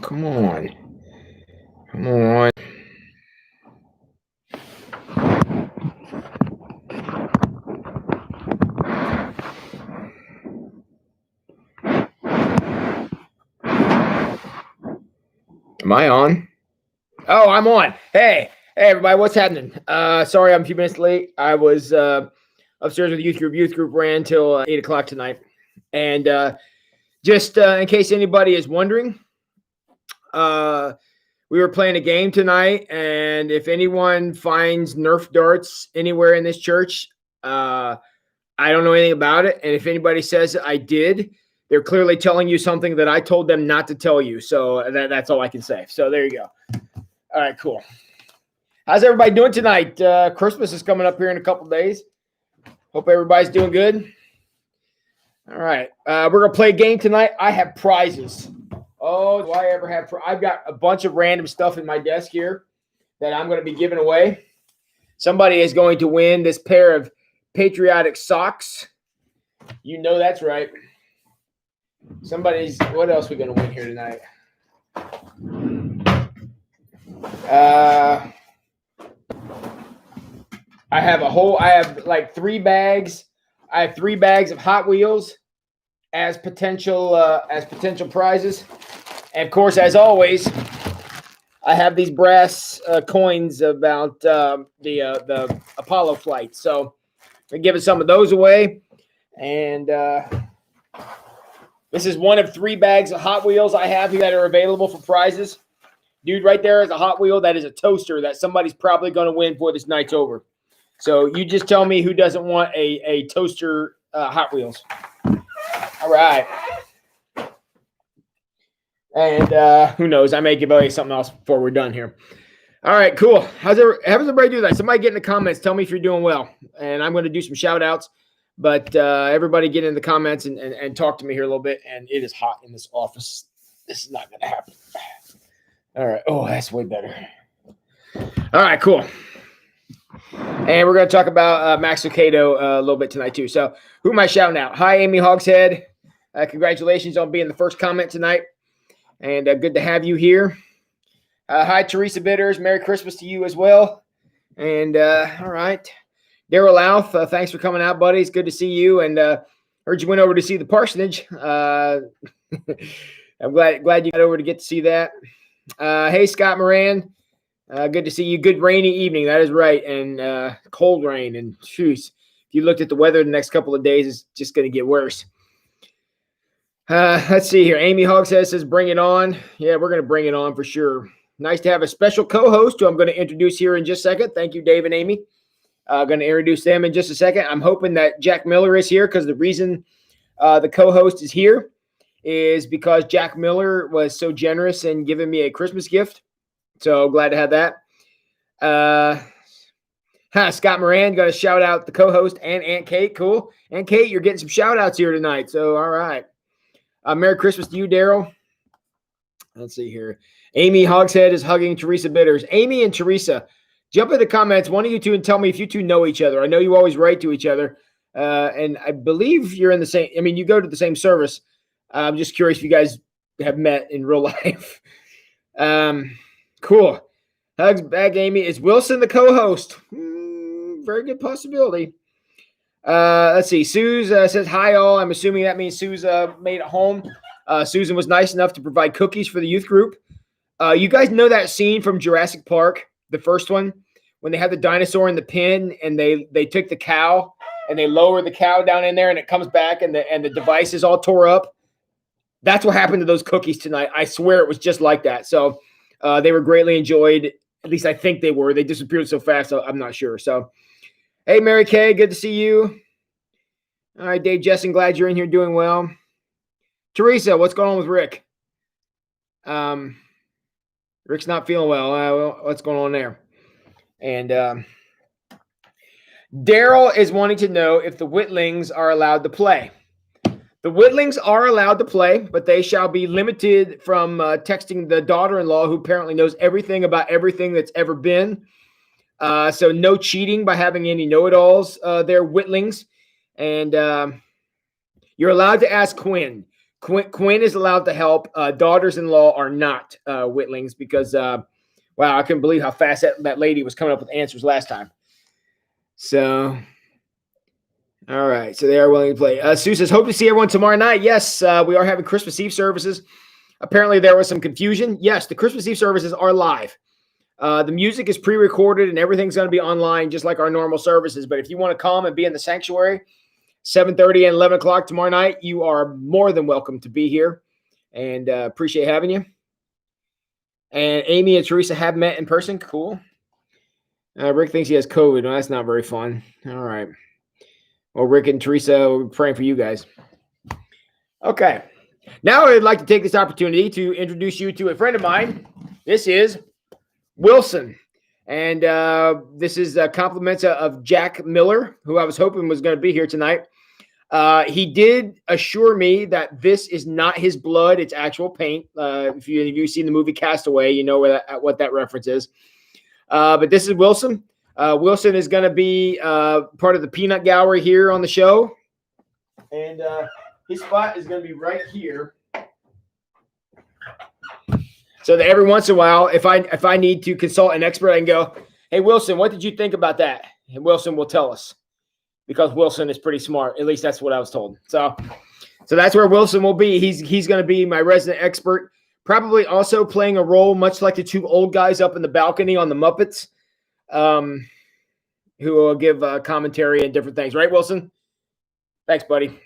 Come on. Come on. Am I on? Oh, I'm on. Hey, everybody, what's happening? Sorry, I'm a few minutes late. I was upstairs with the youth group. Youth group ran till 8 o'clock tonight, and just in case anybody is wondering, we were playing a game tonight, and if anyone finds Nerf darts anywhere in this church, I don't know anything about it. And if anybody says I did, they're clearly telling you something that I told them not to tell you. So that's all I can say. So there you go. All right, cool. How's everybody doing tonight? Christmas is coming up here in a couple days. Hope everybody's doing good. All right. We're going to play a game tonight. I have prizes. Oh, do I ever have? I've got a bunch of random stuff in my desk here that I'm going to be giving away. Somebody is going to win this pair of patriotic socks. You know that's right. What else are we going to win here tonight? I have like 3 bags. I have 3 bags of Hot Wheels as potential prizes. And of course, as always, I have these brass coins about the Apollo flight. So we're giving some of those away. And this is one of 3 bags of Hot Wheels I have here that are available for prizes. Dude, right there is a Hot Wheel. That is a toaster that somebody's probably going to win before this night's over. So you just tell me who doesn't want a toaster Hot Wheels. All right. And who knows? I may give away something else before we're done here. All right, cool. How's everybody doing that? Somebody get in the comments. Tell me if you're doing well. And I'm going to do some shout outs. But everybody get in the comments and talk to me here a little bit. And it is hot in this office. This is not going to happen. All right. Oh, that's way better. All right, cool. And we're going to talk about Max Lucado a little bit tonight, too. So who am I shouting out? Hi, Amy Hogshead. Congratulations on being the first comment tonight. And good to have you here. Hi, Teresa Bitters. Merry Christmas to you as well. And all right. Daryl Louth, thanks for coming out, buddy. It's good to see you. And heard you went over to see the parsonage. I'm glad you got over to get to see that. Hey, Scott Moran. Good to see you. Good rainy evening. That is right. And cold rain. And shoes. If you looked at the weather the next couple of days, it's just going to get worse. Let's see here. Amy Hogshead says, bring it on. Yeah, we're going to bring it on for sure. Nice to have a special co-host who I'm going to introduce here in just a second. Thank you, Dave and Amy. Going to introduce them in just a second. I'm hoping that Jack Miller is here because the reason the co-host is here is because Jack Miller was so generous in giving me a Christmas gift. So glad to have that. Scott Moran, got to shout out the co-host and Aunt Kate. Cool. Aunt Kate, you're getting some shout outs here tonight. So, all right. Merry Christmas to you, Daryl. Let's see here. Amy Hogshead is hugging Teresa Bitters. Amy and Teresa, jump in the comments, one of you two, and tell me if you two know each other. I know you always write to each other. And I believe you're in the same, you go to the same service. I'm just curious if you guys have met in real life. Cool. Hugs back, Amy. Is Wilson the co-host? Very good possibility. Let's see. Suze says, hi, all. I'm assuming that means Suze made it home. Susan was nice enough to provide cookies for the youth group. You guys know that scene from Jurassic Park, the first one, when they had the dinosaur in the pen and they took the cow and they lower the cow down in there and it comes back and the device is all tore up. That's what happened to those cookies tonight. I swear it was just like that. So they were greatly enjoyed. At least I think they were. They disappeared so fast, so I'm not sure. So, hey, Mary Kay, good to see you. All right, Dave Jessen, glad you're in here doing well. Teresa, what's going on with Rick? Rick's not feeling well. What's going on there? And Daryl is wanting to know if the Whitlings are allowed to play. The Whitlings are allowed to play, but they shall be limited from texting the daughter-in-law, who apparently knows everything about everything that's ever been. So no cheating by having any know-it-alls. They're Whitlings. And you're allowed to ask Quinn. Quinn is allowed to help. Daughters-in-law are not Whitlings because, wow, I couldn't believe how fast that lady was coming up with answers last time. So, all right. So they are willing to play. Sue says, hope to see everyone tomorrow night. Yes, we are having Christmas Eve services. Apparently there was some confusion. Yes, the Christmas Eve services are live. The music is pre-recorded and everything's going to be online just like our normal services. But if you want to come and be in the sanctuary, 7:30 and 11 o'clock tomorrow night, you are more than welcome to be here. And appreciate having you. And Amy and Teresa have met in person. Cool. Rick thinks he has COVID. No, that's not very fun. All right. Well, Rick and Teresa, we're praying for you guys. Okay. Now I'd like to take this opportunity to introduce you to a friend of mine. This is Wilson. And this is compliments of Jack Miller, who I was hoping was going to be here tonight. He did assure me that this is not his blood. It's actual paint. If you've seen the movie Castaway, you know what that reference is. But this is Wilson. Wilson is going to be part of the peanut gallery here on the show. And his spot is going to be right here. So that every once in a while, if I need to consult an expert, I can go, hey, Wilson, what did you think about that? And Wilson will tell us because Wilson is pretty smart. At least that's what I was told. So that's where Wilson will be. He's going to be my resident expert, probably also playing a role much like the two old guys up in the balcony on the Muppets, who will give commentary and different things. Right, Wilson? Thanks, buddy.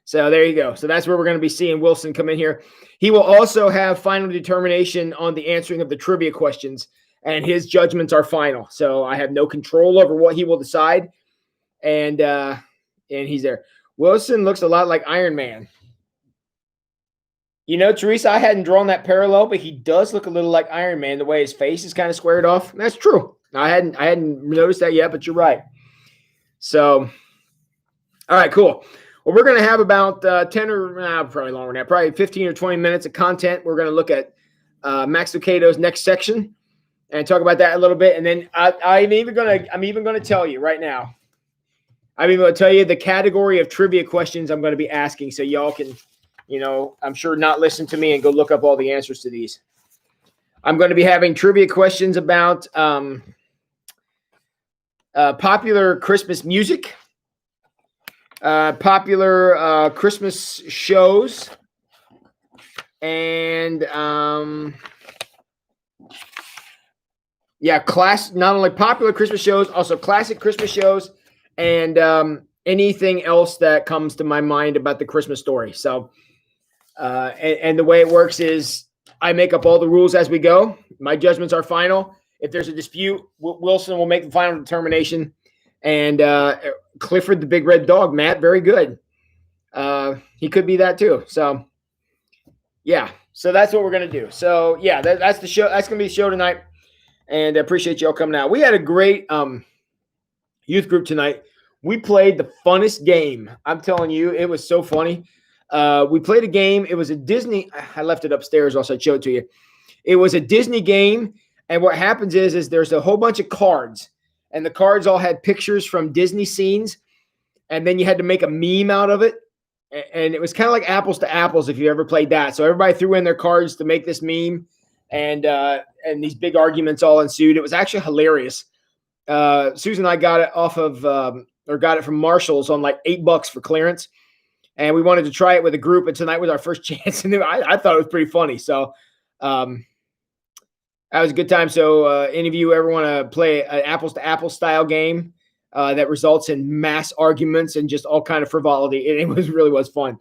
So there you go. So that's where we're going to be seeing Wilson come in here. He will also have final determination on the answering of the trivia questions, and his judgments are final. So I have no control over what he will decide, and he's there. Wilson looks a lot like Iron Man. You know, Teresa, I hadn't drawn that parallel, but he does look a little like Iron Man, the way his face is kind of squared off. That's true. I hadn't noticed that yet, but you're right. So, all right, cool. Well, we're going to have about 10 or probably longer than that, probably 15 or 20 minutes of content. We're going to look at Max Lucado's next section and talk about that a little bit. And then I'm even going to tell you right now. I'm even going to tell you the category of trivia questions I'm going to be asking, so y'all can, I'm sure not listen to me and go look up all the answers to these. I'm going to be having trivia questions about popular Christmas music. Popular Christmas shows, and not only popular Christmas shows, also classic Christmas shows, and anything else that comes to my mind about the Christmas story. So, and the way it works is I make up all the rules as we go. My judgments are final. If there's a dispute, Wilson will make the final determination. And Clifford the Big Red Dog, Matt, very good. He could be that too. So, yeah. So that's what we're going to do. So, yeah, that's the show. That's going to be the show tonight. And I appreciate y'all coming out. We had a great youth group tonight. We played the funnest game. I'm telling you, it was so funny. We played a game. It was a Disney. I left it upstairs, also I'd show it to you. It was a Disney game. And what happens is there's a whole bunch of cards. And the cards all had pictures from Disney scenes. And then you had to make a meme out of it. And it was kind of like apples to apples if you ever played that. So everybody threw in their cards to make this meme. And these big arguments all ensued. It was actually hilarious. Susan and I got it got it from Marshall's on like $8 for clearance. And we wanted to try it with a group. And tonight was our first chance. And I thought it was pretty funny. So, that was a good time. So any of you ever want to play an apples to apples style game that results in mass arguments and just all kind of frivolity? It really was fun.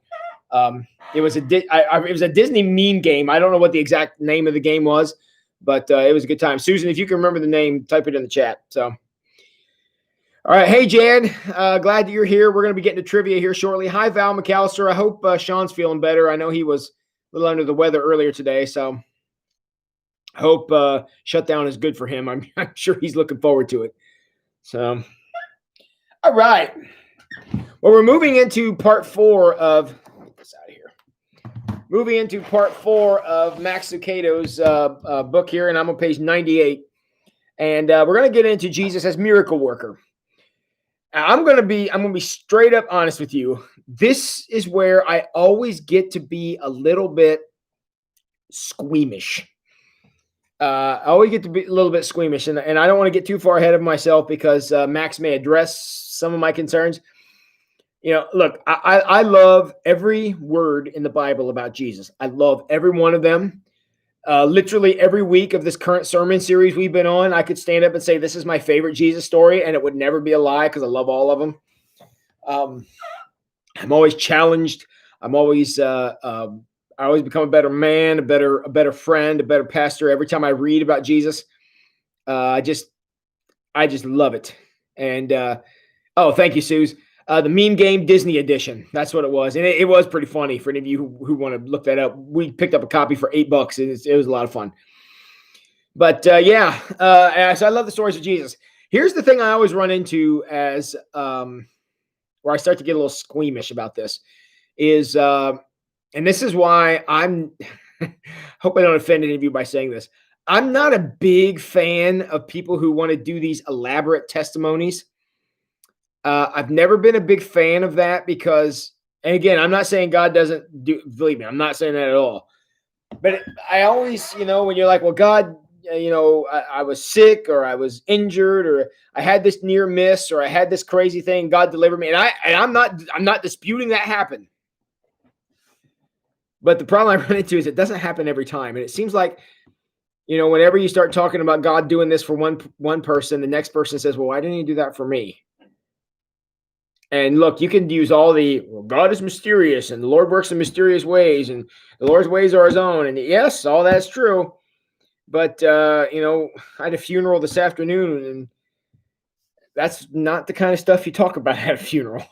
It was a Disney meme game. I don't know what the exact name of the game was, but it was a good time. Susan, if you can remember the name, type it in the chat. So, all right. Hey, Jan, glad that you're here. We're going to be getting to trivia here shortly. Hi, Val McAllister. I hope Sean's feeling better. I know he was a little under the weather earlier today, so I hope shutdown is good for him. I'm sure he's looking forward to it. So, all right. Well, we're moving into part 4 of get this out of here. Moving into part 4 of Max Lucado's book here, and I'm on page 98. And we're going to get into Jesus as miracle worker. I'm gonna be straight up honest with you. This is where I always get to be a little bit squeamish. I always get to be a little bit squeamish, and I don't want to get too far ahead of myself because Max may address some of my concerns. Look, I love every word in the Bible about Jesus. I love every one of them. Literally every week of this current sermon series we've been on, I could stand up and say this is my favorite Jesus story, and it would never be a lie because I love all of them. I'm always challenged. I always become a better man, a better friend, a better pastor every time I read about Jesus. I just love it. And oh, thank you, Suze. The Meme Game Disney Edition. That's what it was, and it was pretty funny for any of you who want to look that up. We picked up a copy for $8. It was a lot of fun. But yeah, so I love the stories of Jesus. Here's the thing I always run into as where I start to get a little squeamish about this is. And this is why I'm hope I don't offend any of you by saying this. I'm not a big fan of people who want to do these elaborate testimonies. I've never been a big fan of that because, and again, I'm not saying God doesn't do, believe me, I'm not saying that at all. But I always, when you're like, well, God, I was sick or I was injured or I had this near miss or I had this crazy thing, God delivered me. And I'm not disputing that happened. But the problem I run into is it doesn't happen every time. And it seems like, whenever you start talking about God doing this for one person, the next person says, well, why didn't you do that for me? And look, you can use all God is mysterious and the Lord works in mysterious ways and the Lord's ways are his own. And yes, all that's true. But, I had a funeral this afternoon and that's not the kind of stuff you talk about at a funeral.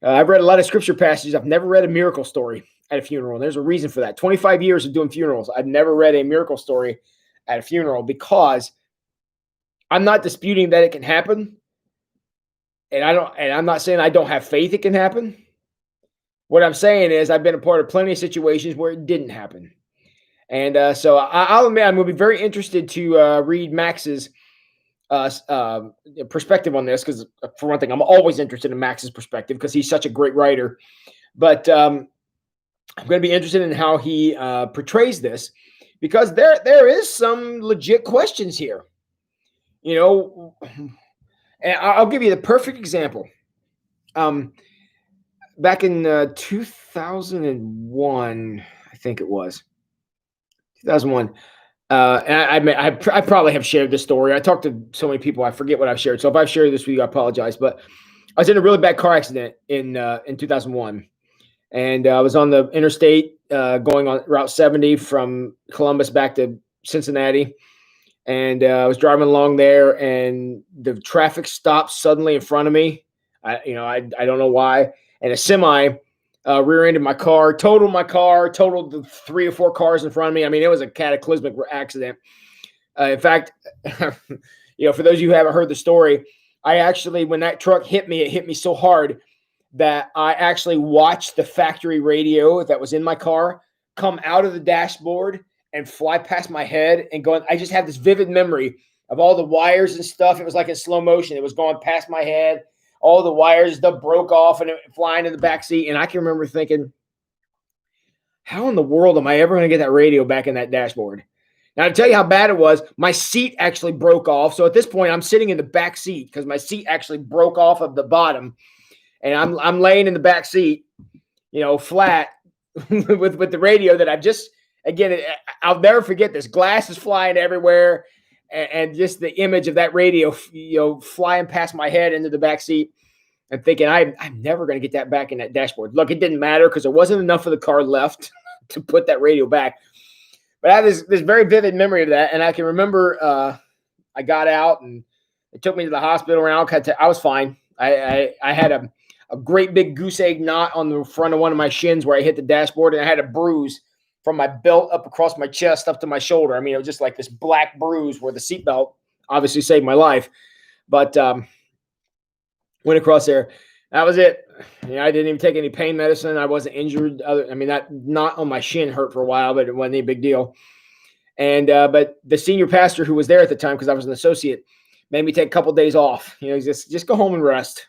I've read a lot of scripture passages. I've never read a miracle story at a funeral. And there's a reason for that. 25 years of doing funerals. I've never read a miracle story at a funeral because I'm not disputing that it can happen. And I'm not saying I don't have faith it can happen. What I'm saying is I've been a part of plenty of situations where it didn't happen. And so I'll admit I'm going to be very interested to read Max's perspective on this because, for one thing, I'm always interested in Max's perspective because he's such a great writer. But I'm going to be interested in how he portrays this because there is some legit questions here. And I'll give you the perfect example. Back in 2001, I think it was 2001. And I probably have shared this story. I talked to so many people, I forget what I've shared. So if I've shared this with you, I apologize. But I was in a really bad car accident in 2001. And I was on the interstate going on Route 70 from Columbus back to Cincinnati. And I was driving along there and the traffic stopped suddenly in front of me. I don't know why. And a semi rear-ended my car, totaled the 3 or 4 cars in front of me. I mean, it was a cataclysmic accident. In fact, for those of you who haven't heard the story, when that truck hit me, it hit me so hard that I actually watched the factory radio that was in my car come out of the dashboard and fly past my head and going. I just have this vivid memory of all the wires and stuff. It was like in slow motion. It was going past my head. All the wires, stuff broke off and it flying in the back seat. And I can remember thinking, how in the world am I ever going to get that radio back in that dashboard? Now, to tell you how bad it was, my seat actually broke off. So at this point, I'm sitting in the back seat because my seat actually broke off of the bottom. And I'm laying in the back seat, flat with the radio that I've just, again, I'll never forget this. Glass is flying everywhere. And just the image of that radio, flying past my head into the back seat and thinking, I'm never going to get that back in that dashboard. Look, it didn't matter because there wasn't enough of the car left to put that radio back. But I have this very vivid memory of that. And I can remember I got out and it took me to the hospital. And I was fine. I had a great big goose egg knot on the front of one of my shins where I hit the dashboard. And I had a bruise from my belt up across my chest up to my shoulder. I mean, it was just like this black bruise where the seatbelt obviously saved my life. But went across there. That was it. I didn't even take any pain medicine. I wasn't injured. That knot on my shin hurt for a while, but it wasn't any big deal. And but the senior pastor who was there at the time, because I was an associate, made me take a couple days off. Just go home and rest.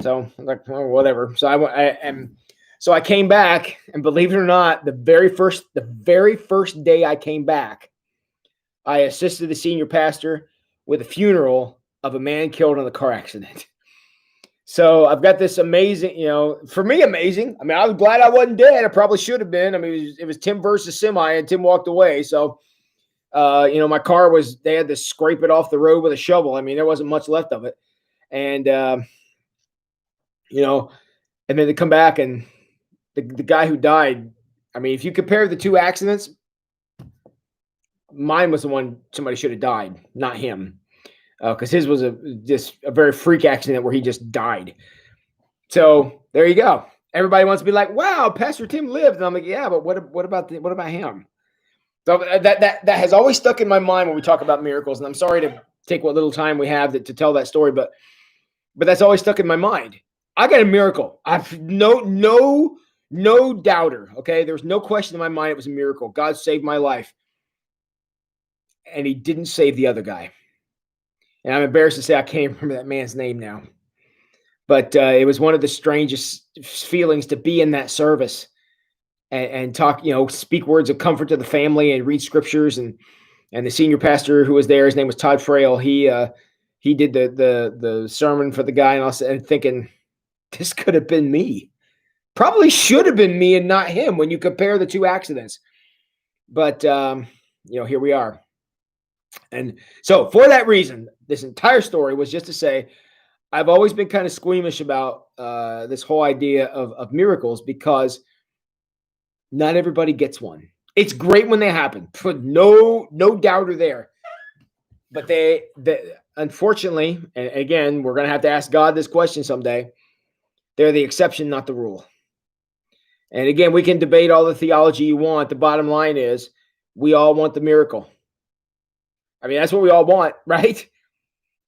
So I'm like, oh, whatever. So I came back, and believe it or not, the very first day I came back, I assisted the senior pastor with a funeral of a man killed in a car accident. So I've got this amazing, for me, amazing. I mean, I was glad I wasn't dead. I probably should have been. I mean, it was Tim versus semi, and Tim walked away. So, my car they had to scrape it off the road with a shovel. I mean, there wasn't much left of it. And, and then they come back, and the guy who died, I mean, if you compare the two accidents, mine was the one somebody should have died, not him. Because his was just a very freak accident where he just died. So there you go. Everybody wants to be like, "Wow, Pastor Tim lived," and I'm like, "Yeah, but what about him?" So that has always stuck in my mind when we talk about miracles. And I'm sorry to take what little time we have to tell that story, but that's always stuck in my mind. I got a miracle. I've no doubter. Okay, there's no question in my mind it was a miracle. God saved my life, and He didn't save the other guy. And I'm embarrassed to say I can't remember that man's name now. But it was one of the strangest feelings to be in that service and talk, speak words of comfort to the family and read scriptures. And the senior pastor who was there, his name was Todd Frail. He did the sermon for the guy, and I was thinking, this could have been me. Probably should have been me and not him when you compare the two accidents. But here we are. And so for that reason, this entire story was just to say, I've always been kind of squeamish about this whole idea of miracles, because not everybody gets one. It's great when they happen, no doubter there. But they unfortunately, and again, we're going to have to ask God this question someday, they're the exception, not the rule. And again, we can debate all the theology you want. The bottom line is we all want the miracle. I mean, that's what we all want, right?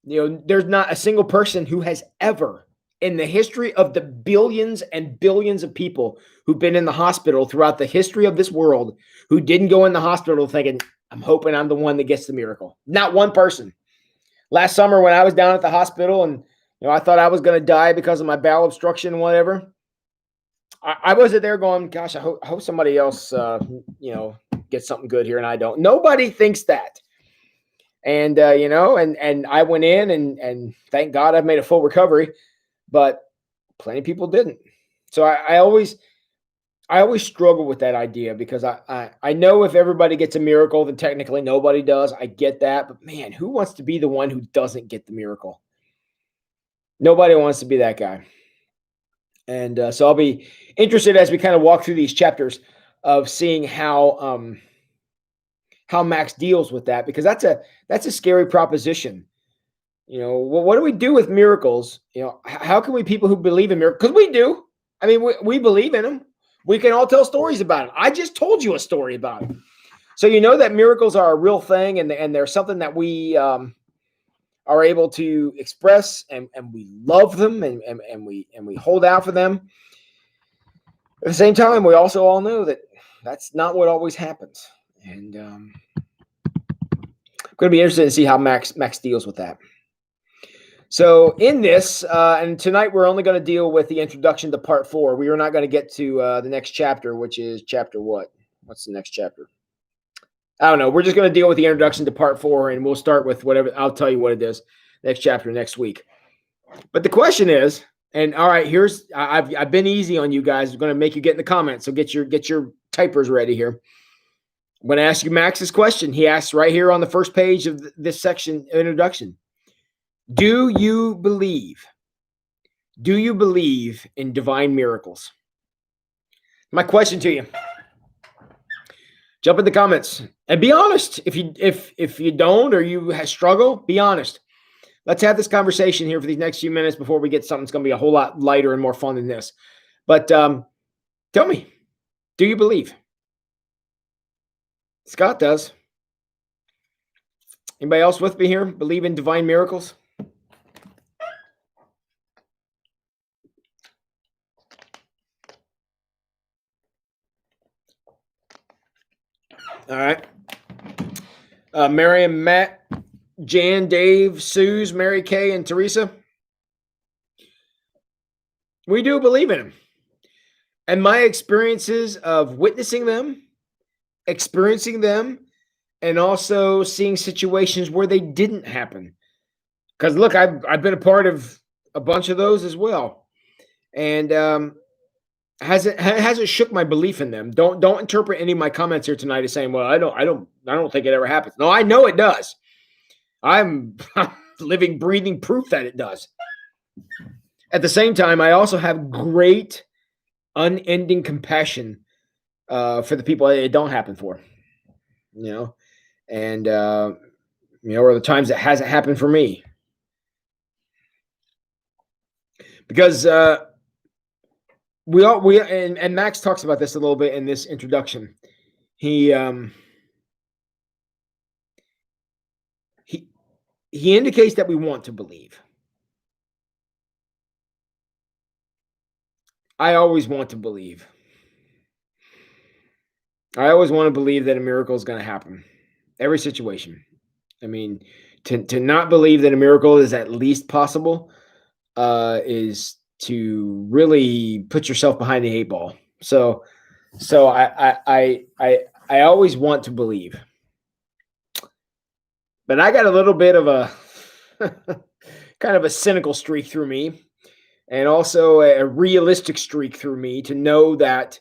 There's not a single person who has ever, in the history of the billions and billions of people who've been in the hospital throughout the history of this world, who didn't go in the hospital thinking, I'm hoping I'm the one that gets the miracle. Not one person. Last summer when I was down at the hospital and I thought I was going to die because of my bowel obstruction and whatever, I wasn't there going, gosh, I hope somebody else, gets something good here and I don't. Nobody thinks that. And, and I went in and thank God I've made a full recovery, but plenty of people didn't. So I always struggle with that idea, because I know if everybody gets a miracle, then technically nobody does. I get that. But man, who wants to be the one who doesn't get the miracle? Nobody wants to be that guy. And so I'll be interested as we kind of walk through these chapters of seeing how Max deals with that, because that's a scary proposition. What do we do with miracles? How can we, people who believe in miracles, because we do. I mean, we believe in them. We can all tell stories about it. I just told you a story about it. So that miracles are a real thing, and they're something that we are able to express, and we love them, and we hold out for them. At the same time, we also all know that that's not what always happens. And I'm going to be interested to see how Max deals with that. So in this, and tonight we're only going to deal with the introduction to part 4. We are not going to get to the next chapter, which is chapter what? What's the next chapter? I don't know. We're just going to deal with the introduction to part 4, and we'll start with whatever. I'll tell you what it is next chapter next week. But the question is, and all right, I've been easy on you guys. I'm going to make you get in the comments, so get your typers ready here. I'm going to ask you Max's question. He asks right here on the first page of this section, introduction. Do you believe in divine miracles? My question to you. Jump in the comments and be honest. If you don't, or you struggle, be honest. Let's have this conversation here for these next few minutes before we get something that's going to be a whole lot lighter and more fun than this. But tell me, do you believe? Scott does. Anybody else with me here? Believe in divine miracles? All right. Mary and Matt, Jan, Dave, Suze, Mary Kay, and Teresa. We do believe in him. And my experiences of witnessing them, experiencing them, and also seeing situations where they didn't happen. Because look, I've been a part of a bunch of those as well, and hasn't shook my belief in them. Don't interpret any of my comments here tonight as saying, well, I don't think it ever happens. No, I know it does. I'm living, breathing proof that it does. At the same time, I also have great, unending compassion for the people it don't happen for. And or the times it hasn't happened for me, because we and Max talks about this a little bit in this introduction. He indicates that we want to believe. I always want to believe. I always want to believe that a miracle is going to happen. Every situation. I mean, to not believe that a miracle is at least possible is to really put yourself behind the 8 ball. So I always want to believe. But I got a little bit of a kind of a cynical streak through me, and also a realistic streak through me, to know that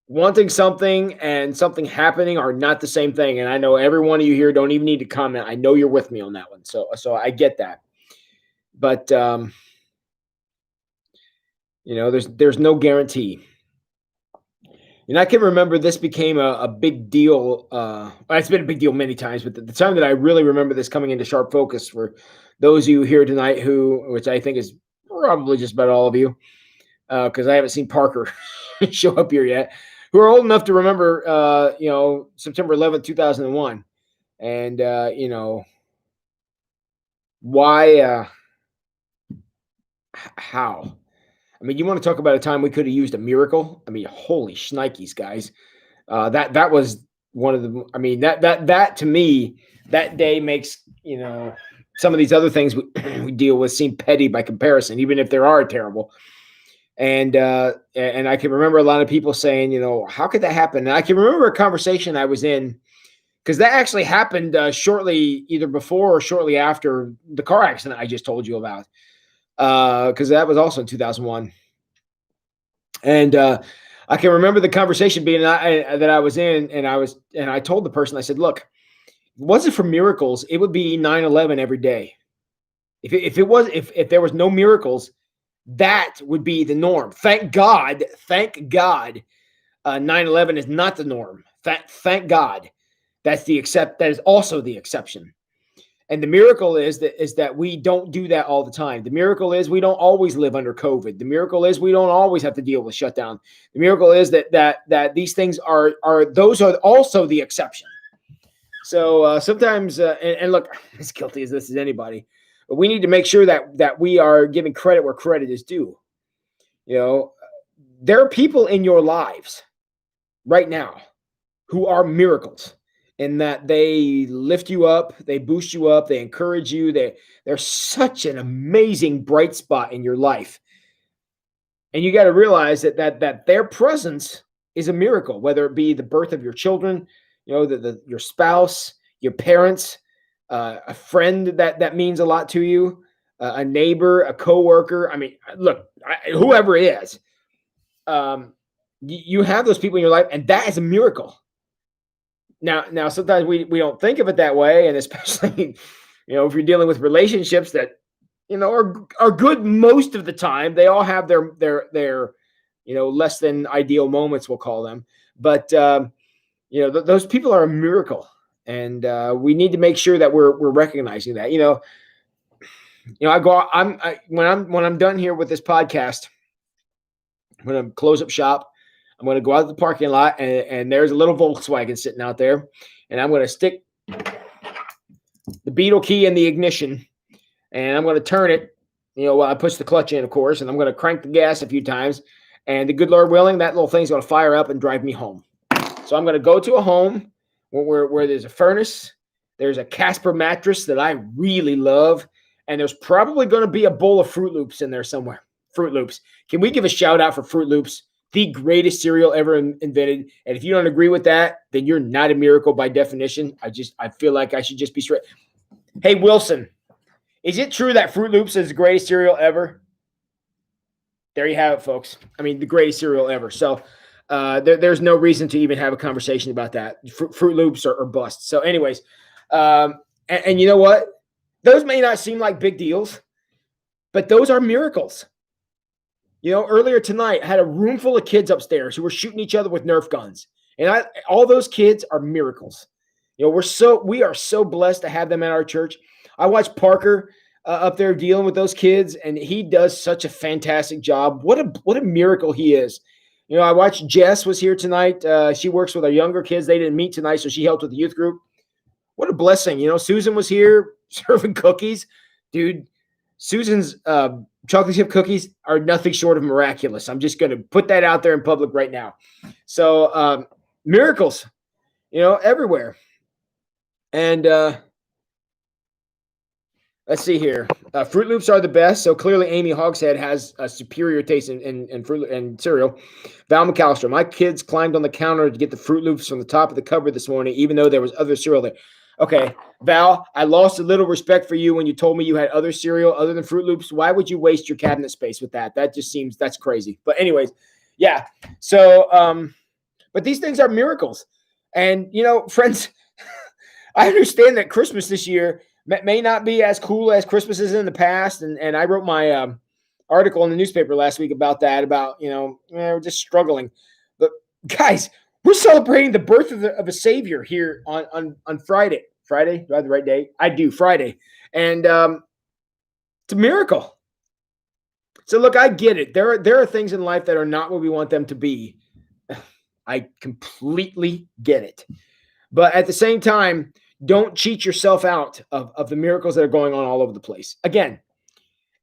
wanting something and something happening are not the same thing. And I know every one of you here don't even need to comment. I know you're with me on that one. So I get that. But there's no guarantee. And I can remember this became a big deal. It's been a big deal many times, but the time that I really remember this coming into sharp focus for those of you here tonight which I think is probably just about all of you, because I haven't seen Parker show up here yet, who are old enough to remember, September 11th, 2001. And, why, how? I mean, you want to talk about a time we could have used a miracle? I mean, holy shnikes, guys. That was one of the, I mean, that to me, that day makes, some of these other things we deal with seem petty by comparison, even if they are terrible. And I can remember a lot of people saying, how could that happen? And I can remember a conversation I was in, because that actually happened shortly, either before or shortly after the car accident I just told you about. Because that was also in 2001. And I can remember the conversation being that I was in, and I told the person, I said, look, if it wasn't for miracles, it would be 9/11 every day. If there was no miracles, that would be the norm. Thank God, 9/11 is not the norm. Thank God. That is also the exception. And the miracle is that we don't do that all the time. The miracle is we don't always live under COVID. The miracle is we don't always have to deal with shutdown. The miracle is that these things are also the exception. So sometimes, and look, as guilty as this is anybody, but we need to make sure that we are giving credit where credit is due. There are people in your lives right now who are miracles, in that they lift you up, they boost you up, they encourage you. They're such an amazing bright spot in your life. And you got to realize that their presence is a miracle, whether it be the birth of your children, your spouse, your parents, a friend that means a lot to you, a neighbor, a coworker. I mean, look, whoever it is, you have those people in your life, and that is a miracle. Now, sometimes we don't think of it that way, and especially, if you're dealing with relationships that, are good most of the time. They all have their less than ideal moments, we'll call them. But those people are a miracle, and we need to make sure that we're recognizing that. When I'm done here with this podcast, I'm going to close up shop. I'm going to go out to the parking lot, and there's a little Volkswagen sitting out there, and I'm going to stick the Beetle key in the ignition, and I'm going to turn it, while I push the clutch in, of course, and I'm going to crank the gas a few times, and the good Lord willing, that little thing's going to fire up and drive me home. So I'm going to go to a home where there's a furnace, There's a Casper mattress that I really love. And there's probably going to be a bowl of Fruit Loops in there somewhere. Fruit Loops. Can we give a shout out for Fruit Loops? The greatest cereal ever invented. And if you don't agree with that, then you're not a miracle by definition. I feel like I should just be straight. Hey, Wilson, is it true that Fruit Loops is the greatest cereal ever? There you have it, folks. I mean, the greatest cereal ever. So there's no reason to even have a conversation about that. Fruit Loops are bust. So anyways, and you know what? Those may not seem like big deals, but those are miracles. You know, earlier tonight, I had a room full of kids upstairs who were shooting each other with Nerf guns. And all those kids are miracles. You know, we are so blessed to have them at our church. I watched Parker up there dealing with those kids, and he does such a fantastic job. What a miracle he is. You know, I watched Jess was here tonight. She works with our younger kids. They didn't meet tonight, so she helped with the youth group. What a blessing. You know, Susan was here serving cookies. Dude, Susan's chocolate chip cookies are nothing short of miraculous. I'm just going to put that out there in public right now. So miracles, you know, everywhere. And let's see here. Fruit Loops are the best. So clearly Amy Hogshead has a superior taste in Fruit and cereal. Val McAllister, my kids climbed on the counter to get the Fruit Loops from the top of the cupboard this morning, even though there was other cereal there. Okay, Val, I lost a little respect for you when you told me you had other cereal other than Fruit Loops. Why would you waste your cabinet space with that? That just seems, that's crazy. But anyways, yeah. So, but these things are miracles. And, you know, friends, I understand that Christmas this year may not be as cool as Christmas is in the past. And I wrote my article in the newspaper last week about that, about, you know, we're just struggling. But guys, we're celebrating the birth of a Savior here on Friday. Friday? Do I have the right date? I do, Friday. And it's a miracle. So look, I get it. There are things in life that are not what we want them to be. I completely get it. But at the same time, don't cheat yourself out of the miracles that are going on all over the place. Again,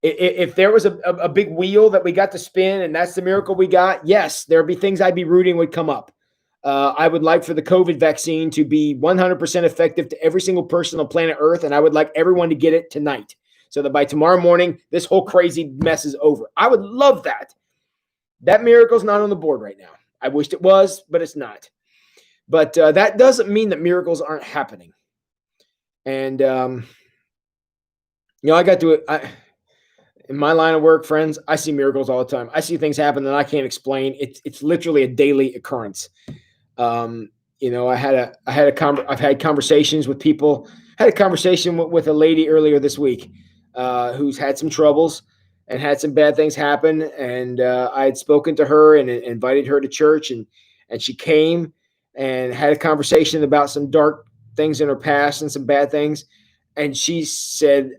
if there was a big wheel that we got to spin and that's the miracle we got, yes, there'd be things I'd be rooting would come up. I would like for the COVID vaccine to be 100% effective to every single person on planet Earth, and I would like everyone to get it tonight so that by tomorrow morning, this whole crazy mess is over. I would love that. That miracle's not on the board right now. I wished it was, but it's not. But that doesn't mean that miracles aren't happening. And, you know, I got to it. In my line of work, friends, I see miracles all the time. I see things happen that I can't explain. It's literally a daily occurrence. You know, I've had conversations with people. I had a conversation with a lady earlier this week who's had some troubles and had some bad things happen. And I had spoken to her and invited her to church, and she came and had a conversation about some dark things in her past and some bad things. And she said,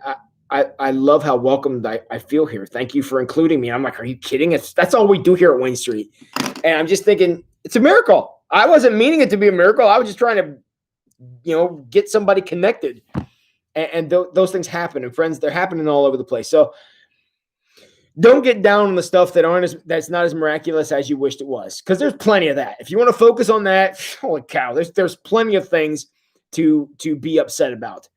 I love how welcomed I feel here. Thank you for including me. I'm like, are you kidding? That's all we do here at Wayne Street. And I'm just thinking, it's a miracle. I wasn't meaning it to be a miracle. I was just trying to, you know, get somebody connected. And those things happen. And friends, they're happening all over the place. So don't get down on the stuff that's not as miraculous as you wished it was, because there's plenty of that. If you want to focus on that, holy cow, there's plenty of things to be upset about.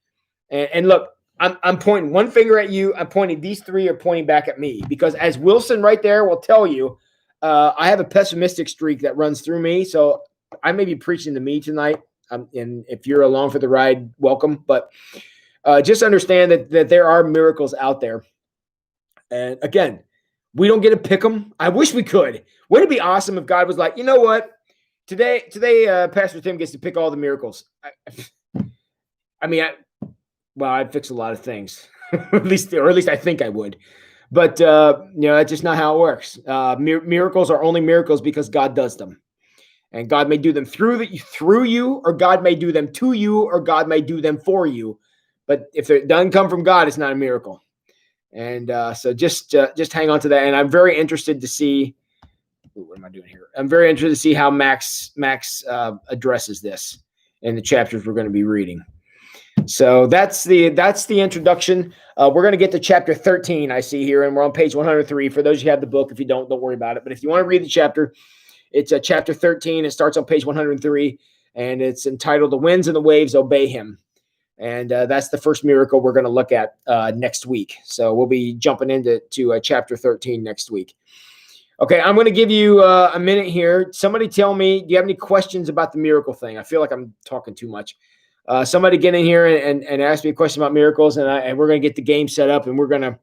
And look, I'm pointing one finger at you. I'm pointing, these three are pointing back at me, because as Wilson right there will tell you, I have a pessimistic streak that runs through me. So I may be preaching to me tonight. And if you're along for the ride, welcome. But just understand that there are miracles out there. And again, we don't get to pick them. I wish we could. Wouldn't it be awesome if God was like, you know what? Today, Pastor Tim gets to pick all the miracles. I'd fix a lot of things, or at least I think I would. But you know, that's just not how it works. Miracles are only miracles because God does them, and God may do them through you, or God may do them to you, or God may do them for you. But if it doesn't come from God, it's not a miracle. And so just hang on to that. And I'm very interested to see. What am I doing here? I'm very interested to see how Max addresses this in the chapters we're going to be reading. So that's the introduction. We're going to get to chapter 13, I see here, and we're on page 103. For those who have the book, if you don't worry about it. But if you want to read the chapter, it's chapter 13. It starts on page 103, and it's entitled "The Winds and the Waves Obey Him." And that's the first miracle we're going to look at next week. So we'll be jumping into chapter 13 next week. Okay, I'm going to give you a minute here. Somebody tell me, do you have any questions about the miracle thing? I feel like I'm talking too much. Somebody get in here and ask me a question about miracles, and we're going to get the game set up, and we're going to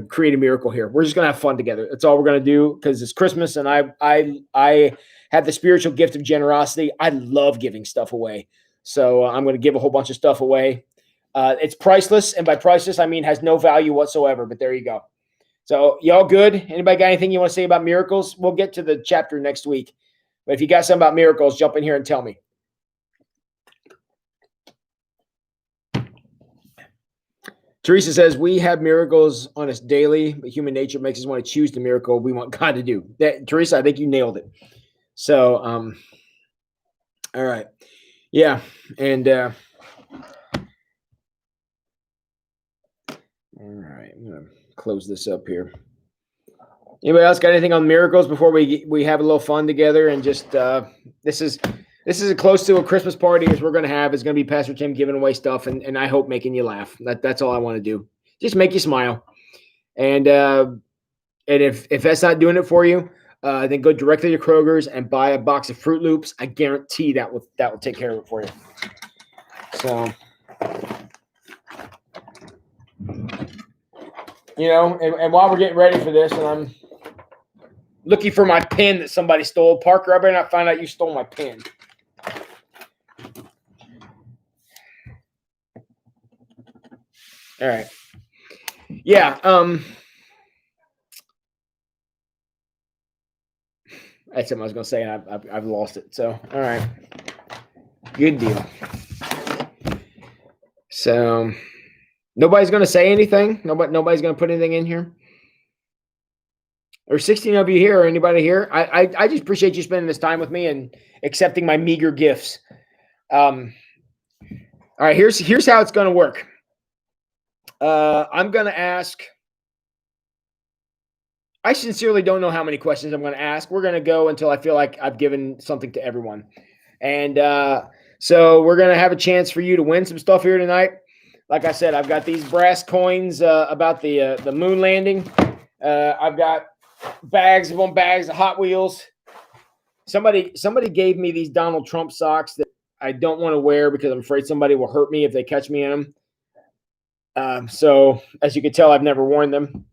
create a miracle here. We're just going to have fun together. That's all we're going to do, because it's Christmas, and I have the spiritual gift of generosity. I love giving stuff away. So I'm going to give a whole bunch of stuff away. It's priceless, and by priceless, I mean has no value whatsoever, but there you go. So y'all good? Anybody got anything you want to say about miracles? We'll get to the chapter next week. But if you got something about miracles, jump in here and tell me. Teresa says, we have miracles on us daily, but human nature makes us want to choose the miracle we want God to do. Teresa, I think you nailed it. So, all right. Yeah. And, all right. I'm going to close this up here. Anybody else got anything on miracles before we have a little fun together? And just this is as close to a Christmas party as we're going to have. It's going to be Pastor Tim giving away stuff, and I hope making you laugh. That's all I want to do. Just make you smile. And if that's not doing it for you, then go directly to Kroger's and buy a box of Fruit Loops. I guarantee that will take care of it for you. So. And while we're getting ready for this, and I'm looking for my pen that somebody stole. Parker, I better not find out you stole my pen. All right. Yeah. That's something I was going to say, and I've lost it. So, all right. Good deal. So, nobody's going to say anything? Nobody's going to put anything in here? There's 16 of you here. Anybody here? I just appreciate you spending this time with me and accepting my meager gifts. All right, here's how it's going to work. I'm going to ask. I sincerely don't know how many questions I'm going to ask. We're going to go until I feel like I've given something to everyone. And so we're going to have a chance for you to win some stuff here tonight. Like I said, I've got these brass coins about the moon landing. I've got bags of Hot Wheels. Somebody gave me these Donald Trump socks that I don't want to wear because I'm afraid somebody will hurt me if they catch me in them. So as you can tell, I've never worn them.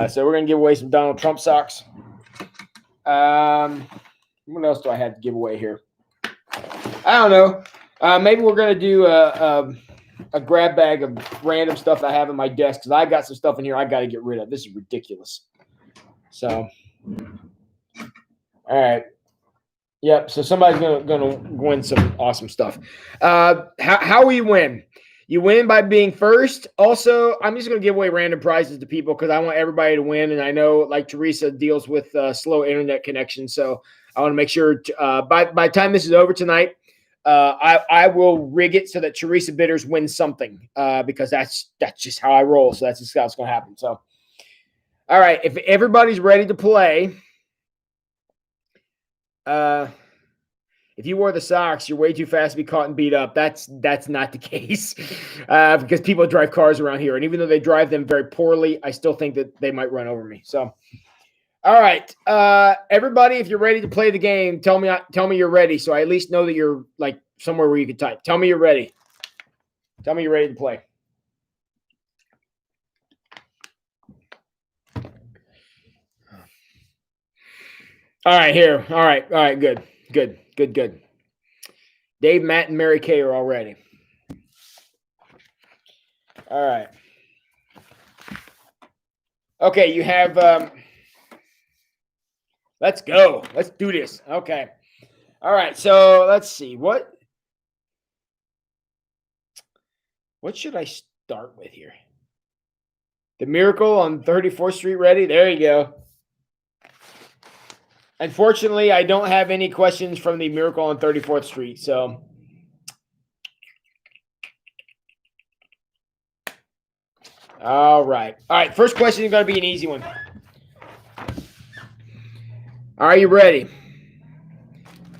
So we're going to give away some Donald Trump socks. What else do I have to give away here? I don't know. Maybe we're going to do a grab bag of random stuff I have in my desk, because I got some stuff in here I got to get rid of. This is ridiculous. So, all right. Yep. So somebody's gonna win some awesome stuff. How will you win? You win by being first. Also, I'm just gonna give away random prizes to people because I want everybody to win. And I know, like Teresa deals with slow internet connection, so I want to make sure by the time this is over tonight, I will rig it so that Teresa Bitters wins something because that's just how I roll. So that's just how it's gonna happen. So, all right. If everybody's ready to play. If you wore the socks, you're way too fast to be caught and beat up. That's not the case because people drive cars around here. And even though they drive them very poorly, I still think that they might run over me. So, all right. Everybody, if you're ready to play the game, tell me you're ready. So I at least know that you're like somewhere where you can type. Tell me you're ready. Tell me you're ready to play. All right, here. All right, good. Dave, Matt, and Mary Kay are all ready. All right. Okay, you have let's go. Let's do this. Okay. All right, so let's see. What should I start with here? The Miracle on 34th Street ready? There you go. Unfortunately, I don't have any questions from the Miracle on 34th Street, so. All right. First question is going to be an easy one. Are you ready?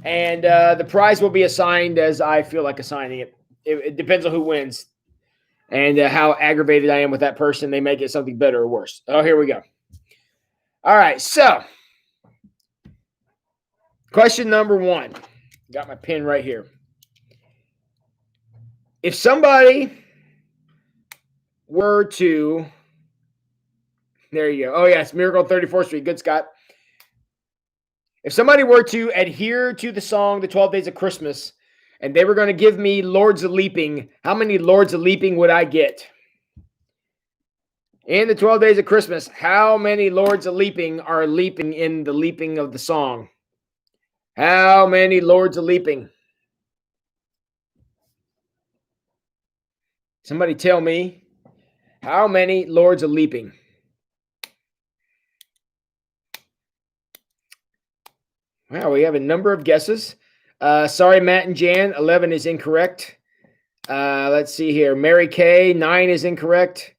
And the prize will be assigned as I feel like assigning it. it depends on who wins and how aggravated I am with that person. They may get something better or worse. Oh, here we go. All right, so question number 1. Got my pen right here. If somebody were to, there you go. Oh, yes, Miracle on 34th Street. Good, Scott. If somebody were to adhere to the song, The 12 Days of Christmas, and they were going to give me Lords of Leaping, how many Lords of Leaping would I get? In the 12 Days of Christmas, how many Lords of Leaping are leaping in the leaping of the song? How many Lords of Leaping? Somebody tell me, how many Lords of Leaping? Wow, we have a number of guesses. Sorry, Matt and Jan, 11 is incorrect. Let's see here. Mary Kay, 9 is incorrect.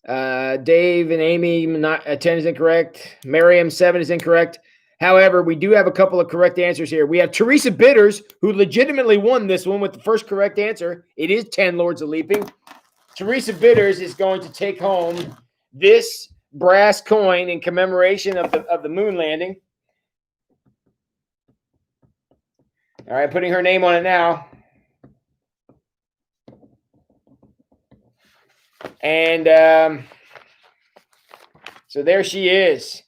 Dave and Amy, 10 is incorrect. Miriam, 7 is incorrect. However, we do have a couple of correct answers here. We have Teresa Bitters, who legitimately won this one with the first correct answer. It is 10 Lords of Leaping. Teresa Bitters is going to take home this brass coin in commemoration of the moon landing. All right, putting her name on it now. And so there she is.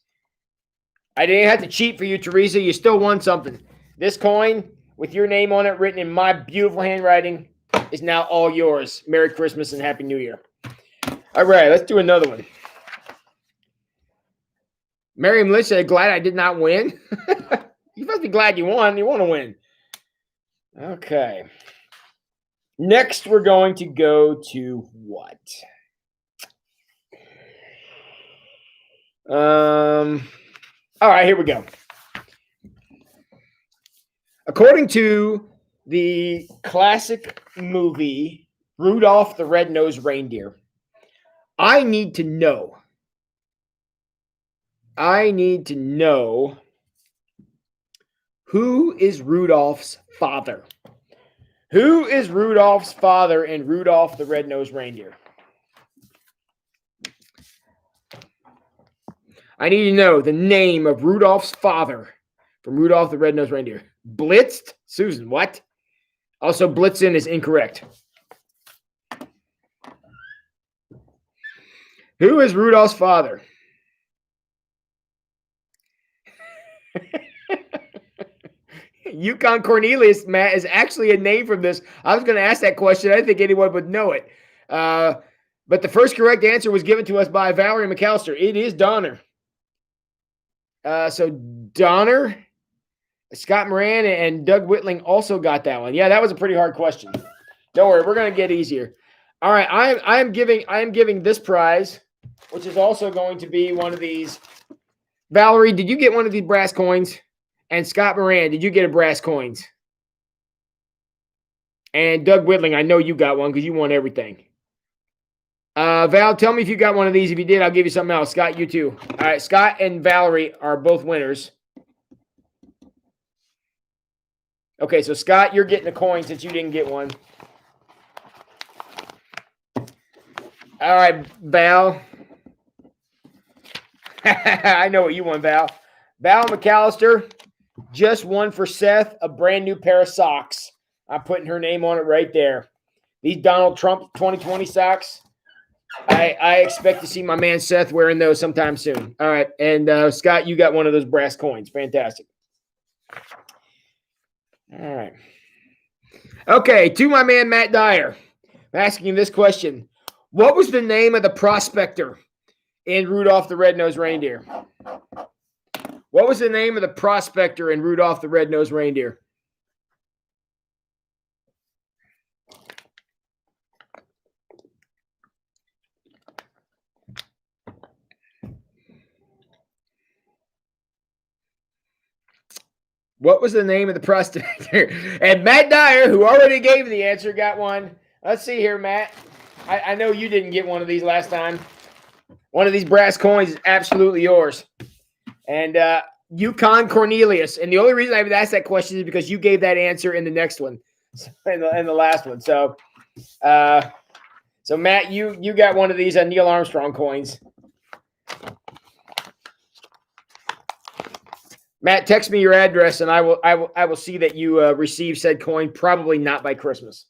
I didn't have to cheat for you, Teresa. You still won something. This coin with your name on it, written in my beautiful handwriting, is now all yours. Merry Christmas and Happy New Year. All right, let's do another one. Mary Melissa, glad I did not win. You must be glad you won. You want to win. Okay. Next, we're going to go to what? All right, here we go. According to the classic movie Rudolph the Red-Nosed Reindeer, I need to know who is Rudolph's father? Who is Rudolph's father in Rudolph the Red-Nosed Reindeer? I need to know the name of Rudolph's father from Rudolph the Red-Nosed Reindeer. Blitzed? Susan, what? Also, Blitzen is incorrect. Who is Rudolph's father? Yukon Cornelius, Matt, is actually a name from this. I was going to ask that question. I didn't think anyone would know it. But the first correct answer was given to us by Valerie McAllister. It is Donner. So Donner, Scott Moran, and Doug Whitling also got that one. Yeah, that was a pretty hard question. Don't worry, we're going to get easier. All right, I am giving this prize, which is also going to be one of these. Valerie, did you get one of these brass coins? And Scott Moran, did you get a brass coins? And Doug Whitling, I know you got one because you won everything. Val, tell me if you got one of these. If you did, I'll give you something else. Scott, you too. All right, Scott and Valerie are both winners. Okay, so Scott, you're getting a coin since you didn't get one. All right, Val. I know what you won, Val. Val McAllister just won for Seth a brand new pair of socks. I'm putting her name on it right there. These Donald Trump 2020 socks. I expect to see my man Seth wearing those sometime soon. All right, and Scott, you got one of those brass coins. Fantastic. All right. Okay, to my man Matt Dyer, I'm asking him this question. What was the name of the prospector in Rudolph the Red-Nosed Reindeer? What was the name of the prospector in Rudolph the Red-Nosed Reindeer? What was the name of the prospector? And Matt Dyer, who already gave the answer, got one. Let's see here, Matt. I know you didn't get one of these last time. One of these brass coins is absolutely yours. And Yukon Cornelius. And the only reason I would ask that question is because you gave that answer in the next one. in the last one. So Matt, you got one of these Neil Armstrong coins. Matt, text me your address, and I will see that you receive said coin. Probably not by Christmas.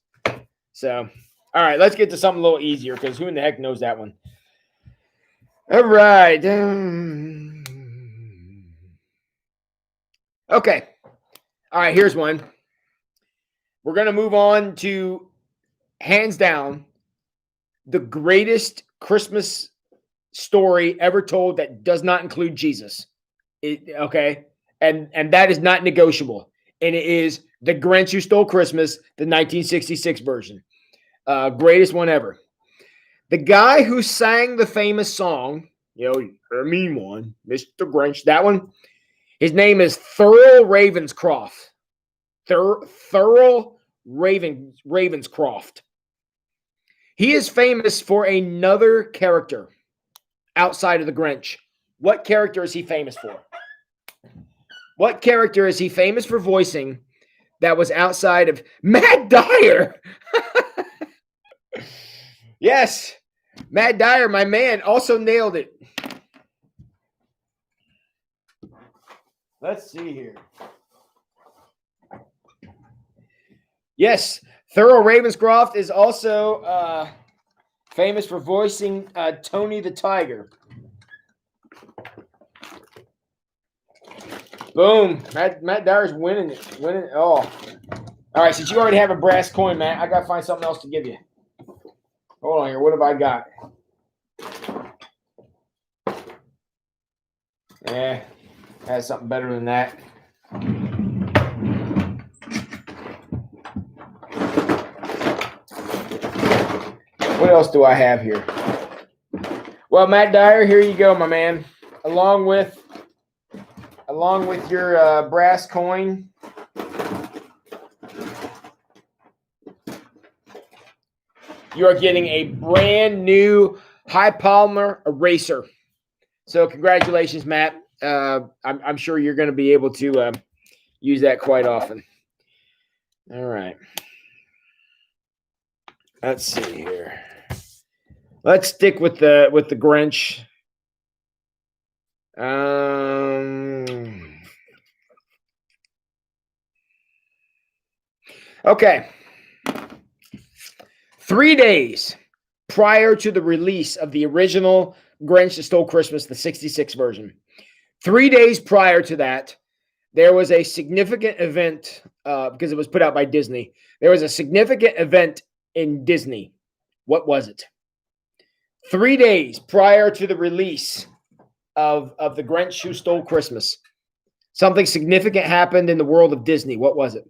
So, all right, let's get to something a little easier because who in the heck knows that one? All right. Okay. All right, here's one. We're going to move on to, hands down, the greatest Christmas story ever told that does not include Jesus. Okay? And that is not negotiable. And it is The Grinch Who Stole Christmas, the 1966 version. Greatest one ever. The guy who sang the famous song, a mean one, Mr. Grinch, that one, his name is Thurl Ravenscroft. Thurl Ravenscroft. He is famous for another character outside of the Grinch. What character is he famous for? What character is he famous for voicing that was outside of Matt Dyer? Yes, Matt Dyer, my man, also nailed it. Let's see here. Yes, Thurl Ravenscroft is also famous for voicing Tony the Tiger. Boom. Matt Dyer's winning it. Oh. All right, since you already have a brass coin, Matt, I got to find something else to give you. Hold on here. What have I got? I had something better than that. What else do I have here? Well, Matt Dyer, here you go, my man. Along with your brass coin. You are getting a brand new high polymer eraser. So congratulations, Matt. I'm sure you're going to be able to use that quite often. All right. Let's see here. Let's stick with the Grinch. Okay. 3 days prior to the release of the original Grinch That Stole Christmas, the 66 version, 3 days prior to that, there was a significant event because it was put out by Disney. There was a significant event in Disney. What was it? 3 days prior to the release of The Grinch Who Stole Christmas, something significant happened in the world of Disney. What was it?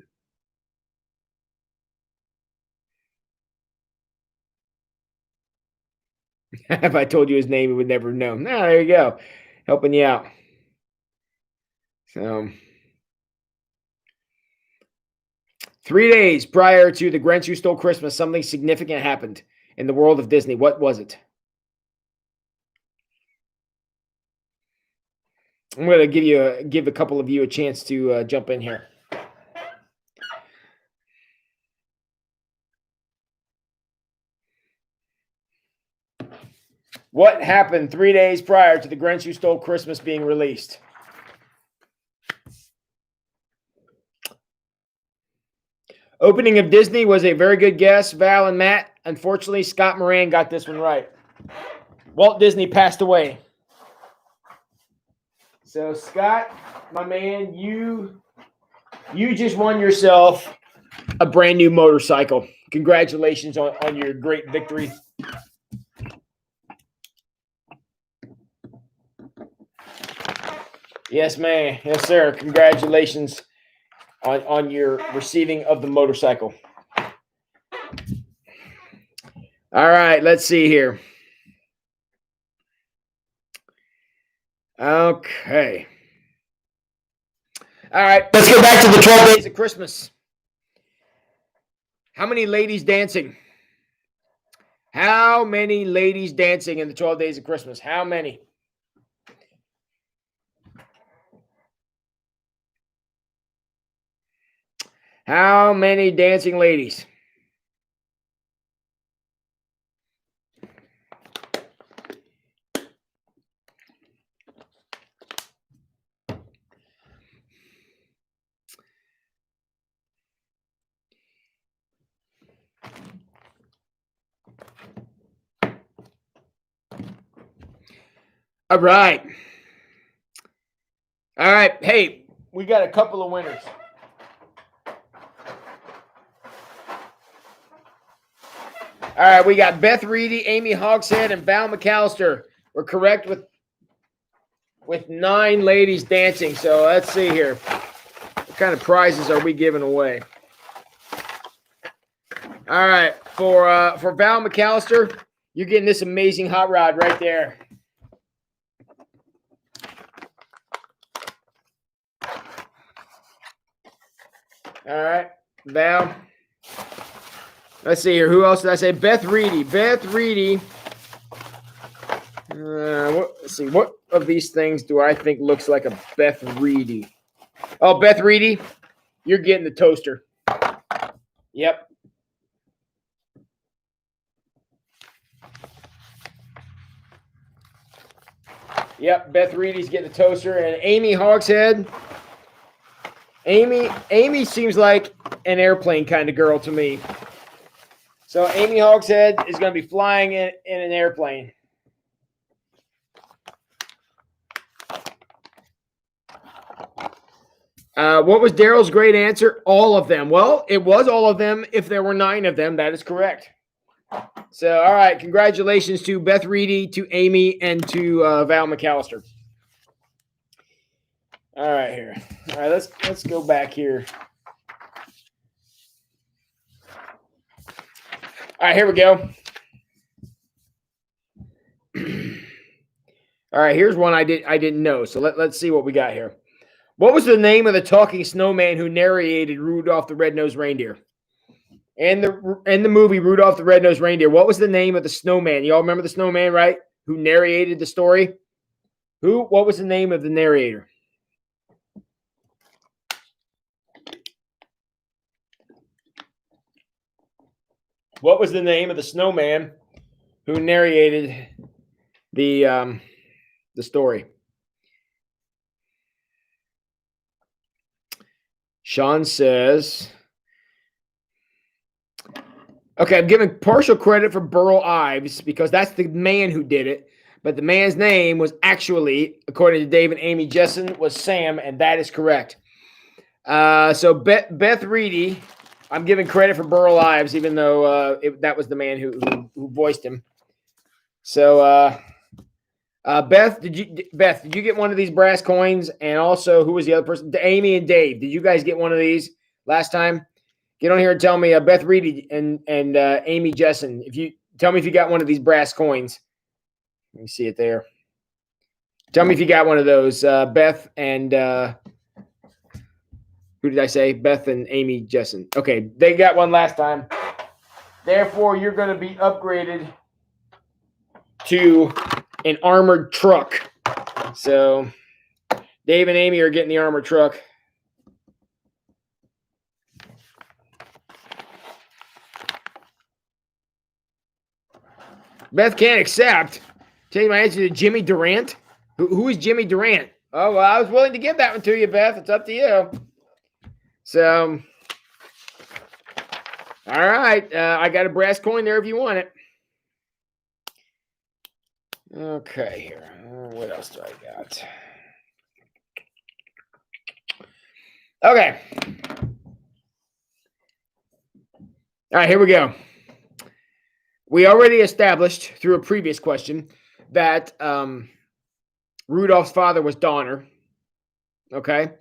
If I told you his name, you would never know. No, there you go. Helping you out. So, 3 days prior to The Grinch Who Stole Christmas, something significant happened in the world of Disney. What was it? I'm going to give a couple of you a chance to jump in here. What happened 3 days prior to The Grinch Who Stole Christmas being released? Opening of Disney was a very good guess, Val and Matt. Unfortunately, Scott Moran got this one right. Walt Disney passed away. So, Scott, my man, you just won yourself a brand new motorcycle. Congratulations on your great victory. Yes, man. Yes, sir. Congratulations on your receiving of the motorcycle. All right, let's see here. Okay. All right, let's go back to the 12 days of Christmas. How many ladies dancing? How many ladies dancing in the 12 days of Christmas? How many? How many dancing ladies? All right. All right. Hey, we got a couple of winners. All right, we got Beth Reedy, Amy Hogshead, and Val McAllister. We're correct with 9 ladies dancing. So let's see here. What kind of prizes are we giving away? All right, for Val McAllister, you're getting this amazing hot rod right there. All right, Val. Let's see here. Who else did I say? Beth Reedy. Beth Reedy. Let's see. What of these things do I think looks like a Beth Reedy? Oh, Beth Reedy, you're getting the toaster. Yep. Yep, Beth Reedy's getting the toaster. And Amy Hogshead. Amy seems like an airplane kind of girl to me. So Amy Hogshead is going to be flying in an airplane. What was Daryl's great answer? All of them. Well, it was all of them if there were 9 of them. That is correct. So, all right. Congratulations to Beth Reedy, to Amy, and to Val McAllister. All right, here. All right, let's go back here. All right, here we go. All right, here's one I didn't know. So let's see what we got here. What was the name of the talking snowman who narrated Rudolph the Red-Nosed Reindeer? And the movie Rudolph the Red-Nosed Reindeer, what was the name of the snowman? You all remember the snowman, right? Who narrated the story? What was the name of the narrator? What was the name of the snowman who narrated the story? Sean says, okay, I'm giving partial credit for Burl Ives because that's the man who did it. But the man's name was actually, according to Dave and Amy Jessen, was Sam, and that is correct. So Beth Reedy, I'm giving credit for Burl Ives, even though that was the man who voiced him. So Beth, did you get one of these brass coins? And also, who was the other person? Amy and Dave. Did you guys get one of these last time? Get on here and tell me, Beth Reedy and Amy Jessen. If you tell me if you got one of these brass coins. Let me see it there. Tell me if you got one of those, Beth and who did I say? Beth and Amy Jessen. Okay, they got one last time. Therefore, you're going to be upgraded to an armored truck. So, Dave and Amy are getting the armored truck. Beth can't accept. Tell you my answer to Jimmy Durant. Who is Jimmy Durant? Oh, well, I was willing to give that one to you, Beth. It's up to you. So, all right. I got a brass coin there if you want it. Okay, here. What else do I got? Okay. All right, here we go. We already established through a previous question that Rudolph's father was Donner. Okay.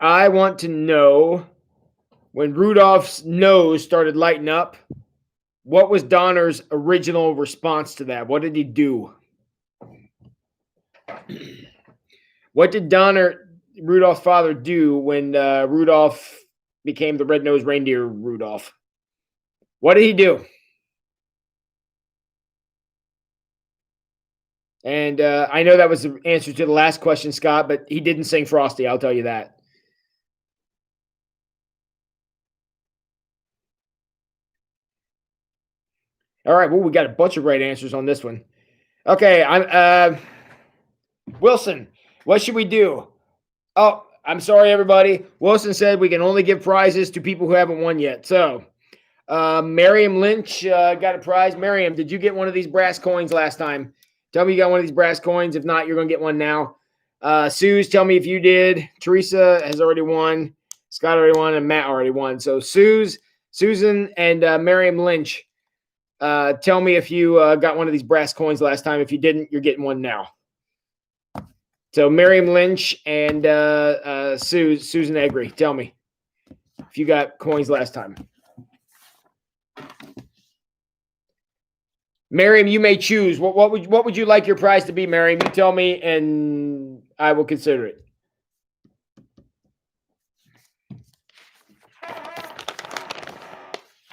I want to know when Rudolph's nose started lighting up, what was Donner's original response to that? What did he do? What did Rudolph's father, do when Rudolph became the red-nosed reindeer Rudolph? What did he do? And I know that was the answer to the last question, Scott, but he didn't sing Frosty. I'll tell you that. All right. Well, we got a bunch of right answers on this one. Okay. I'm Wilson. What should we do? Oh, I'm sorry, everybody. Wilson said we can only give prizes to people who haven't won yet. So, Miriam Lynch got a prize. Miriam, did you get one of these brass coins last time? Tell me you got one of these brass coins. If not, you're going to get one now. Suze, tell me if you did. Teresa has already won. Scott already won, and Matt already won. So, Susan, and Miriam Lynch, tell me if you got one of these brass coins last time. If you didn't, you're getting one now. So Miriam Lynch and Susan Eggery, tell me if you got coins last time. Miriam, you may choose. What would you like your prize to be, Miriam? You tell me, and I will consider it.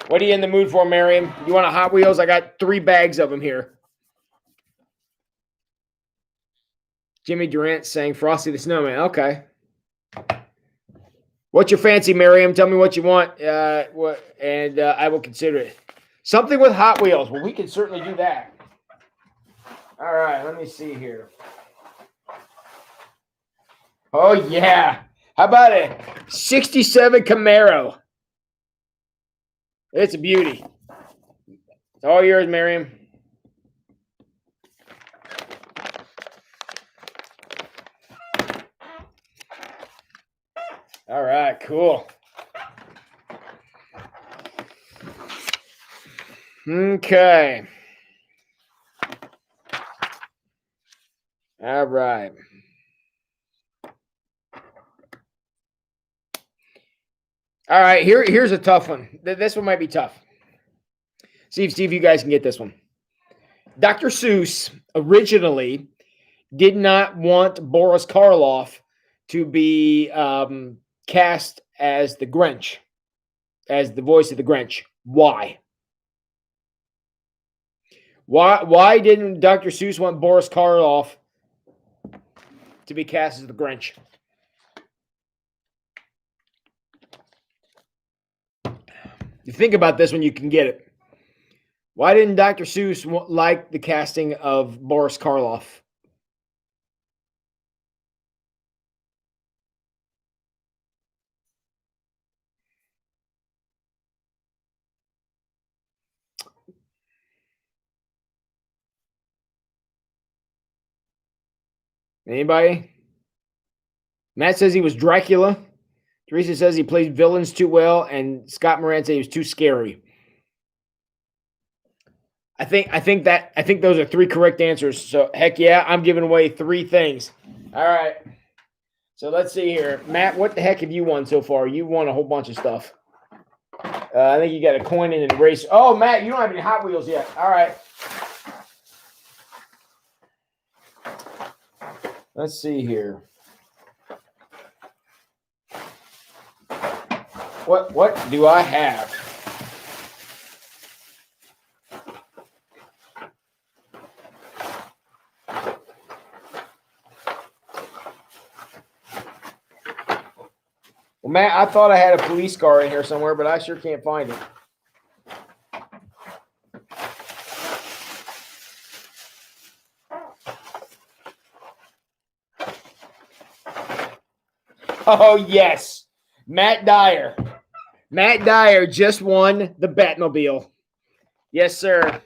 What are you in the mood for, Miriam? You want a Hot Wheels? I got 3 bags of them here. Jimmy Durant saying Frosty the Snowman. Okay. What's your fancy, Miriam? Tell me what you want, and I will consider it. Something with Hot Wheels. Well, we can certainly do that. All right, let me see here. Oh, yeah. How about a 67 Camaro? It's a beauty. It's all yours, Miriam. All right, cool. Okay. All right. All right, here's a tough one. This one might be tough. See if you guys can get this one. Dr. Seuss originally did not want Boris Karloff to be cast as the Grinch, as the voice of the Grinch. Why? Why didn't Dr. Seuss want Boris Karloff to be cast as the Grinch? You think about this when you can get it. Why didn't Dr. Seuss like the casting of Boris Karloff? Anybody? Matt says he was Dracula. Teresa says he plays villains too well, and Scott Moran said he was too scary. I think those are 3 correct answers. So heck yeah, I'm giving away 3 things. All right. So let's see here. Matt, what the heck have you won so far? You won a whole bunch of stuff. I think you got a coin in an eraser. Oh, Matt, you don't have any Hot Wheels yet. All right. Let's see here. What do I have? Well, Matt, I thought I had a police car in here somewhere, but I sure can't find it. Oh, yes. Matt Dyer. Matt Dyer just won the Batmobile. Yes, sir.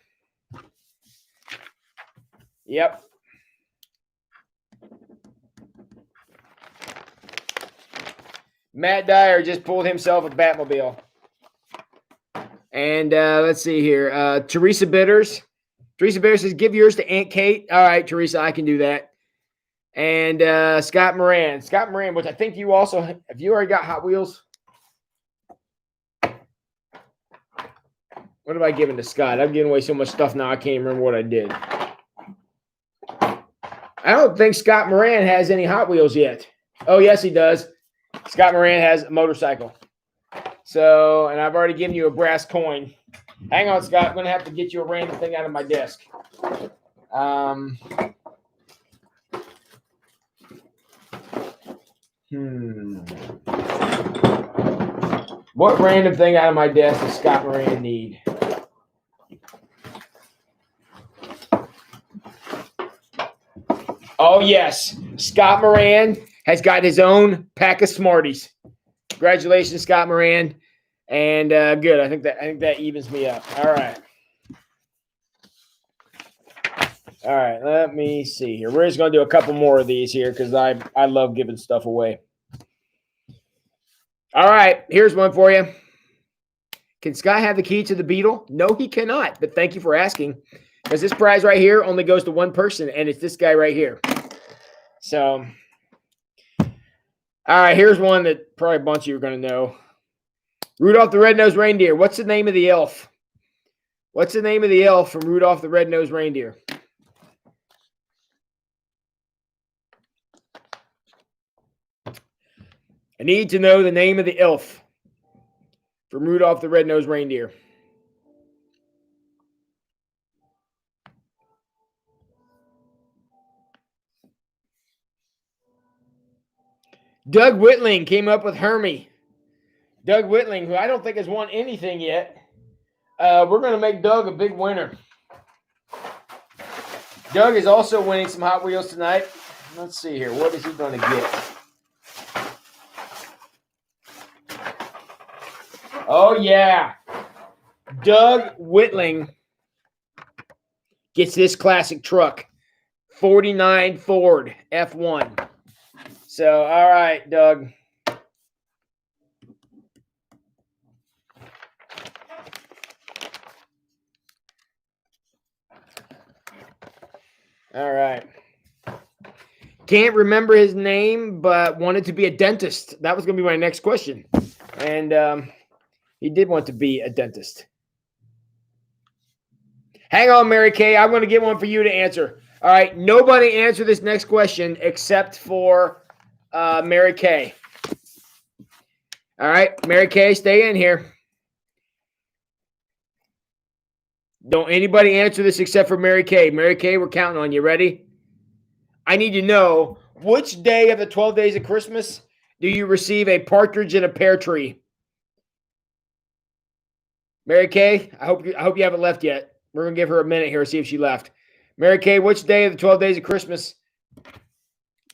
Yep. Matt Dyer just pulled himself a Batmobile. And let's see here. Teresa Bitters. Teresa Bitters says, give yours to Aunt Kate. All right, Teresa, I can do that. And Scott Moran. Scott Moran, which I think you also, have you already got Hot Wheels? What have I given to Scott? I'm giving away so much stuff now I can't even remember what I did. I don't think Scott Moran has any Hot Wheels yet. Oh, yes, he does. Scott Moran has a motorcycle. So, and I've already given you a brass coin. Hang on, Scott. I'm going to have to get you a random thing out of my desk. What random thing out of my desk does Scott Moran need? Oh, yes. Scott Moran has got his own pack of Smarties. Congratulations, Scott Moran. And good. I think that evens me up. All right. All right. Let me see here. We're just going to do a couple more of these here because I love giving stuff away. All right. Here's one for you. Can Scott have the key to the Beetle? No, he cannot. But thank you for asking. Because this prize right here only goes to one person, and it's this guy right here. So, all right, here's one that probably a bunch of you are going to know. Rudolph the Red-Nosed Reindeer. What's the name of the elf? What's the name of the elf from Rudolph the Red-Nosed Reindeer? I need to know the name of the elf from Rudolph the Red-Nosed Reindeer. Doug Whitling came up with Hermie. Doug Whitling, who I don't think has won anything yet. We're going to make Doug a big winner. Doug is also winning some Hot Wheels tonight. Let's see here. What is he going to get? Oh, yeah. Doug Whitling gets this classic truck. 49 Ford F1. So, all right, Doug. All right. Can't remember his name, but wanted to be a dentist. That was going to be my next question. And he did want to be a dentist. Hang on, Mary Kay. I'm going to get one for you to answer. All right. Nobody answer this next question except for Mary Kay. All right. Mary Kay, stay in here. Don't anybody answer this except for Mary Kay. Mary Kay, we're counting on you. Ready? I need to know, which day of the 12 days of Christmas do you receive a partridge in a pear tree? Mary Kay, I hope you haven't left yet. We're going to give her a minute here to see if she left. Mary Kay, which day of the 12 days of Christmas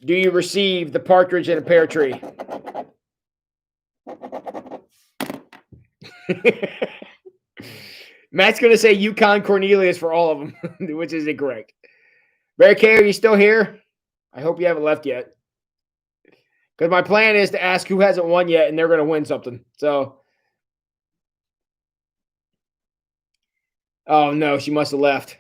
do you receive the partridge in a pear tree? Matt's going to say Yukon Cornelius for all of them, which is incorrect. Mary Kay, are you still here? I hope you haven't left yet. Because my plan is to ask who hasn't won yet, and they're going to win something. So, oh no, she must have left.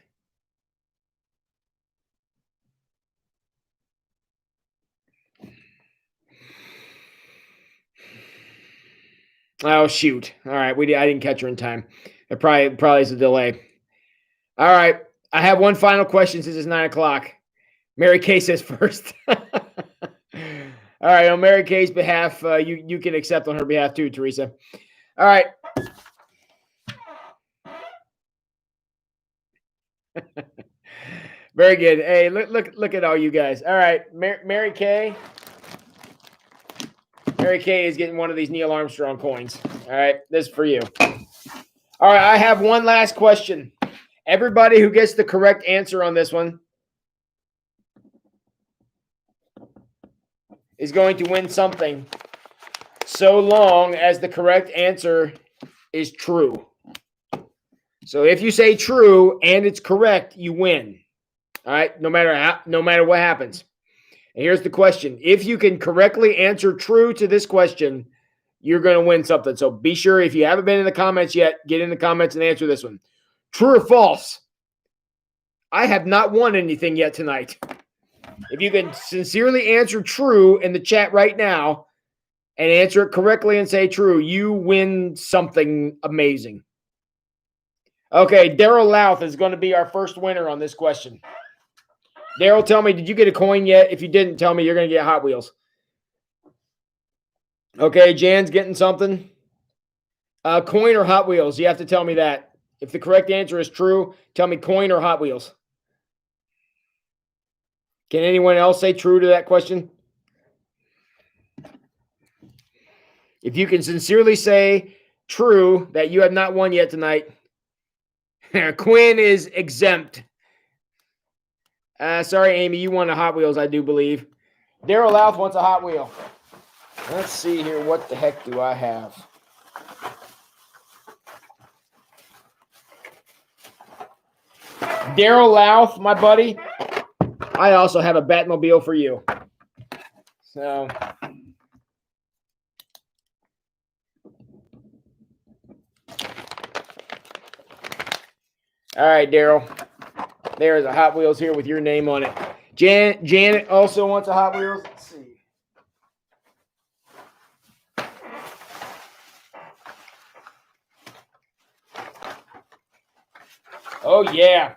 Oh shoot! All right, I didn't catch her in time. It probably is a delay. All right, I have one final question since it's 9 o'clock. Mary Kay says first. All right, on Mary Kay's behalf, you can accept on her behalf too, Teresa. All right. Very good. Hey, look at all you guys. All right, Mary Kay. Mary Kay is getting one of these Neil Armstrong coins. All right, this is for you. All right, I have one last question. Everybody who gets the correct answer on this one is going to win something, so long as the correct answer is true. So if you say true and it's correct, you win. All right, no matter what happens. And here's the question. If you can correctly answer true to this question, you're going to win something. So be sure, if you haven't been in the comments yet, get in the comments and answer this one. True or false? I have not won anything yet tonight. If you can sincerely answer true in the chat right now and answer it correctly and say true, you win something amazing. Okay, Daryl Louth is going to be our first winner on this question. Daryl, tell me, did you get a coin yet? If you didn't, tell me you're going to get Hot Wheels. Okay, Jan's getting something. Coin or Hot Wheels? You have to tell me that. If the correct answer is true, tell me coin or Hot Wheels. Can anyone else say true to that question? If you can sincerely say true that you have not won yet tonight, Quinn is exempt. Sorry, Amy, you want a Hot Wheels, I do believe. Daryl Louth wants a Hot Wheel. Let's see here. What the heck do I have? Daryl Louth, my buddy. I also have a Batmobile for you. So, all right, Daryl. There's a Hot Wheels here with your name on it. Janet also wants a Hot Wheels. Let's see. Oh, yeah.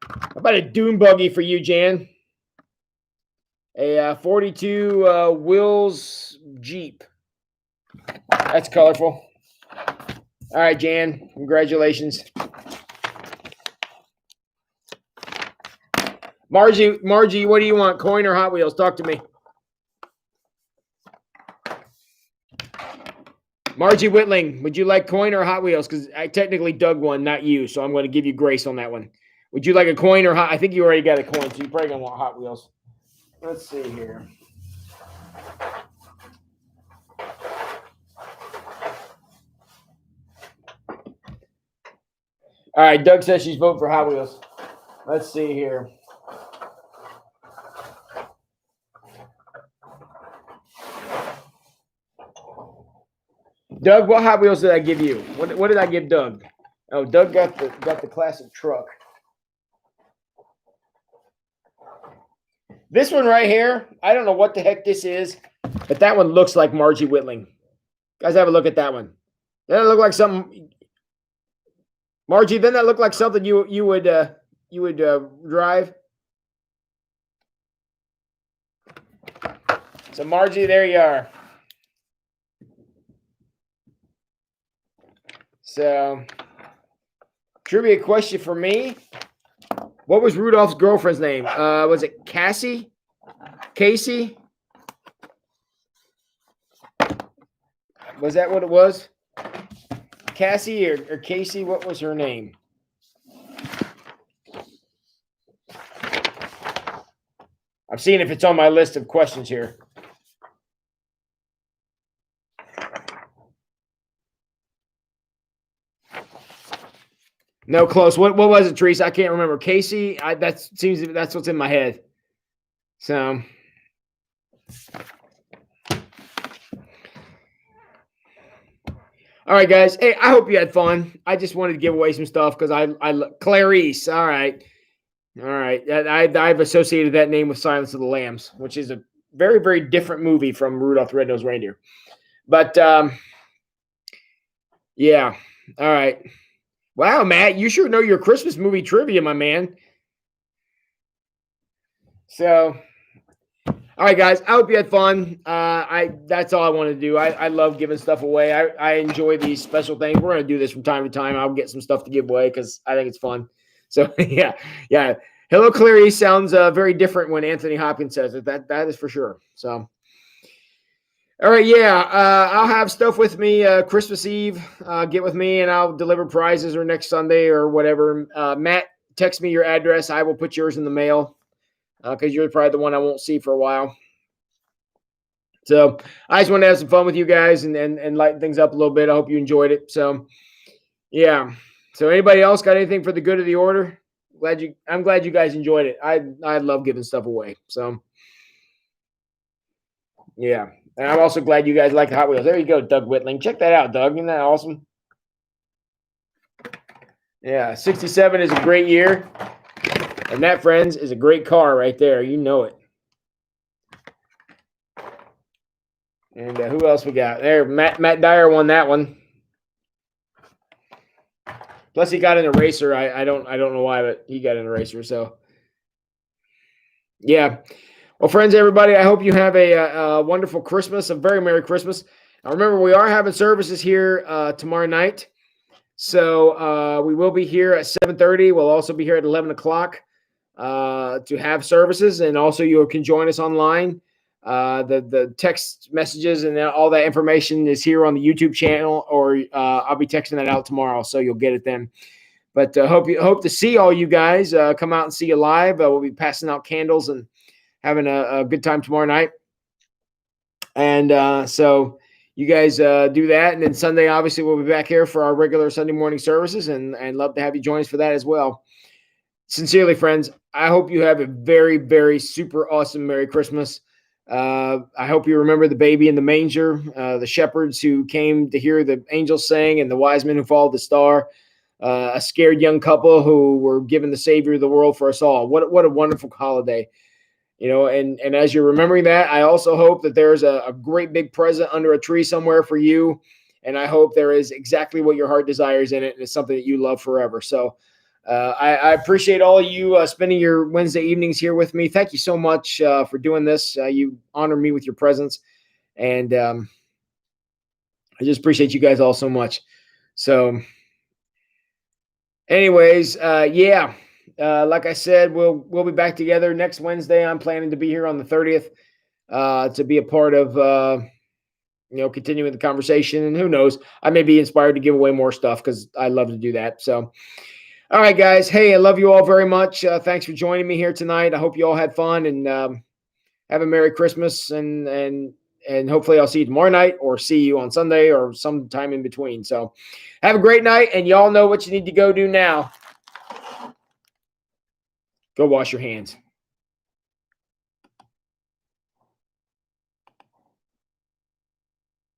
How about a dune buggy for you, Jan? A 42 Wills Jeep. That's colorful. All right, Jan. Congratulations. Margie, what do you want? Coin or Hot Wheels? Talk to me. Margie Whitling, would you like coin or Hot Wheels? Because I technically dug one, not you, so I'm going to give you grace on that one. Would you like a coin or Hot? I think you already got a coin, so you're probably going to want Hot Wheels. Let's see here. All right, Doug says she's voting for Hot Wheels. Let's see here. Doug, what Hot Wheels did I give you? What did I give Doug? Oh, Doug got the classic truck. This one right here, I don't know what the heck this is, but that one looks like Margie Whitling. Guys, have a look at that one. Doesn't it look like something? Margie, doesn't that look like something you would drive? So Margie, there you are. So, trivia question for me. What was Rudolph's girlfriend's name? Was it Cassie? Casey? Was that what it was? Cassie or Casey? What was her name? I'm seeing if it's on my list of questions here. No, close. What was it, Teresa? I can't remember. Casey. That's what's in my head. So, all right, guys. Hey, I hope you had fun. I just wanted to give away some stuff because I Clarice. All right. I've associated that name with Silence of the Lambs, which is a very, very different movie from Rudolph the Red-Nosed Reindeer. But yeah. All right. Wow, Matt, you sure know your Christmas movie trivia, my man. So, all right, guys, I hope you had fun. That's all I want to do. I love giving stuff away. I enjoy these special things. We're going to do this from time to time. I'll get some stuff to give away because I think it's fun. So, yeah. Hello, Clarice sounds very different when Anthony Hopkins says it. That is for sure. So, all right, yeah. I'll have stuff with me Christmas Eve. Get with me, and I'll deliver prizes or next Sunday or whatever. Matt, text me your address. I will put yours in the mail because you're probably the one I won't see for a while. So I just want to have some fun with you guys and lighten things up a little bit. I hope you enjoyed it. So, yeah. So anybody else got anything for the good of the order? I'm glad you guys enjoyed it. I love giving stuff away. So, yeah. And I'm also glad you guys like the Hot Wheels. There you go, Doug Whitling. Check that out, Doug. Isn't that awesome? Yeah, 67 is a great year. And that, friends, is a great car right there. You know it. And who else we got? There, Matt Dyer won that one. Plus, he got an eraser. I don't know why, but he got an eraser. So, yeah. Well, friends, everybody, I hope you have a wonderful Christmas, a very Merry Christmas. Now, remember, we are having services here tomorrow night. So we will be here at 7:30. We'll also be here at 11 o'clock to have services. And also you can join us online. The text messages and all that information is here on the YouTube channel, or I'll be texting that out tomorrow, so you'll get it then. But hope to see all you guys come out and see you live. We'll be passing out candles and having a good time tomorrow night. And so you guys do that. And then Sunday, obviously, we'll be back here for our regular Sunday morning services, and love to have you join us for that as well. Sincerely, friends, I hope you have a very, very super awesome Merry Christmas. I hope you remember the baby in the manger, the shepherds who came to hear the angels sing, and the wise men who followed the star, a scared young couple who were given the Savior of the world for us all. What a wonderful holiday. And as you're remembering that, I also hope that there's a great big present under a tree somewhere for you. And I hope there is exactly what your heart desires in it, and it's something that you love forever. So I appreciate all of you spending your Wednesday evenings here with me. Thank you so much for doing this. You honor me with your presence. And I just appreciate you guys all so much. So anyways, yeah. Like I said, we'll be back together next Wednesday. I'm planning to be here on the 30th to be a part of continuing the conversation. And who knows, I may be inspired to give away more stuff because I love to do that. So, all right, guys. Hey, I love you all very much. Thanks for joining me here tonight. I hope you all had fun, and have a Merry Christmas. And hopefully I'll see you tomorrow night, or see you on Sunday, or sometime in between. So have a great night, and y'all know what you need to go do now. Go wash your hands.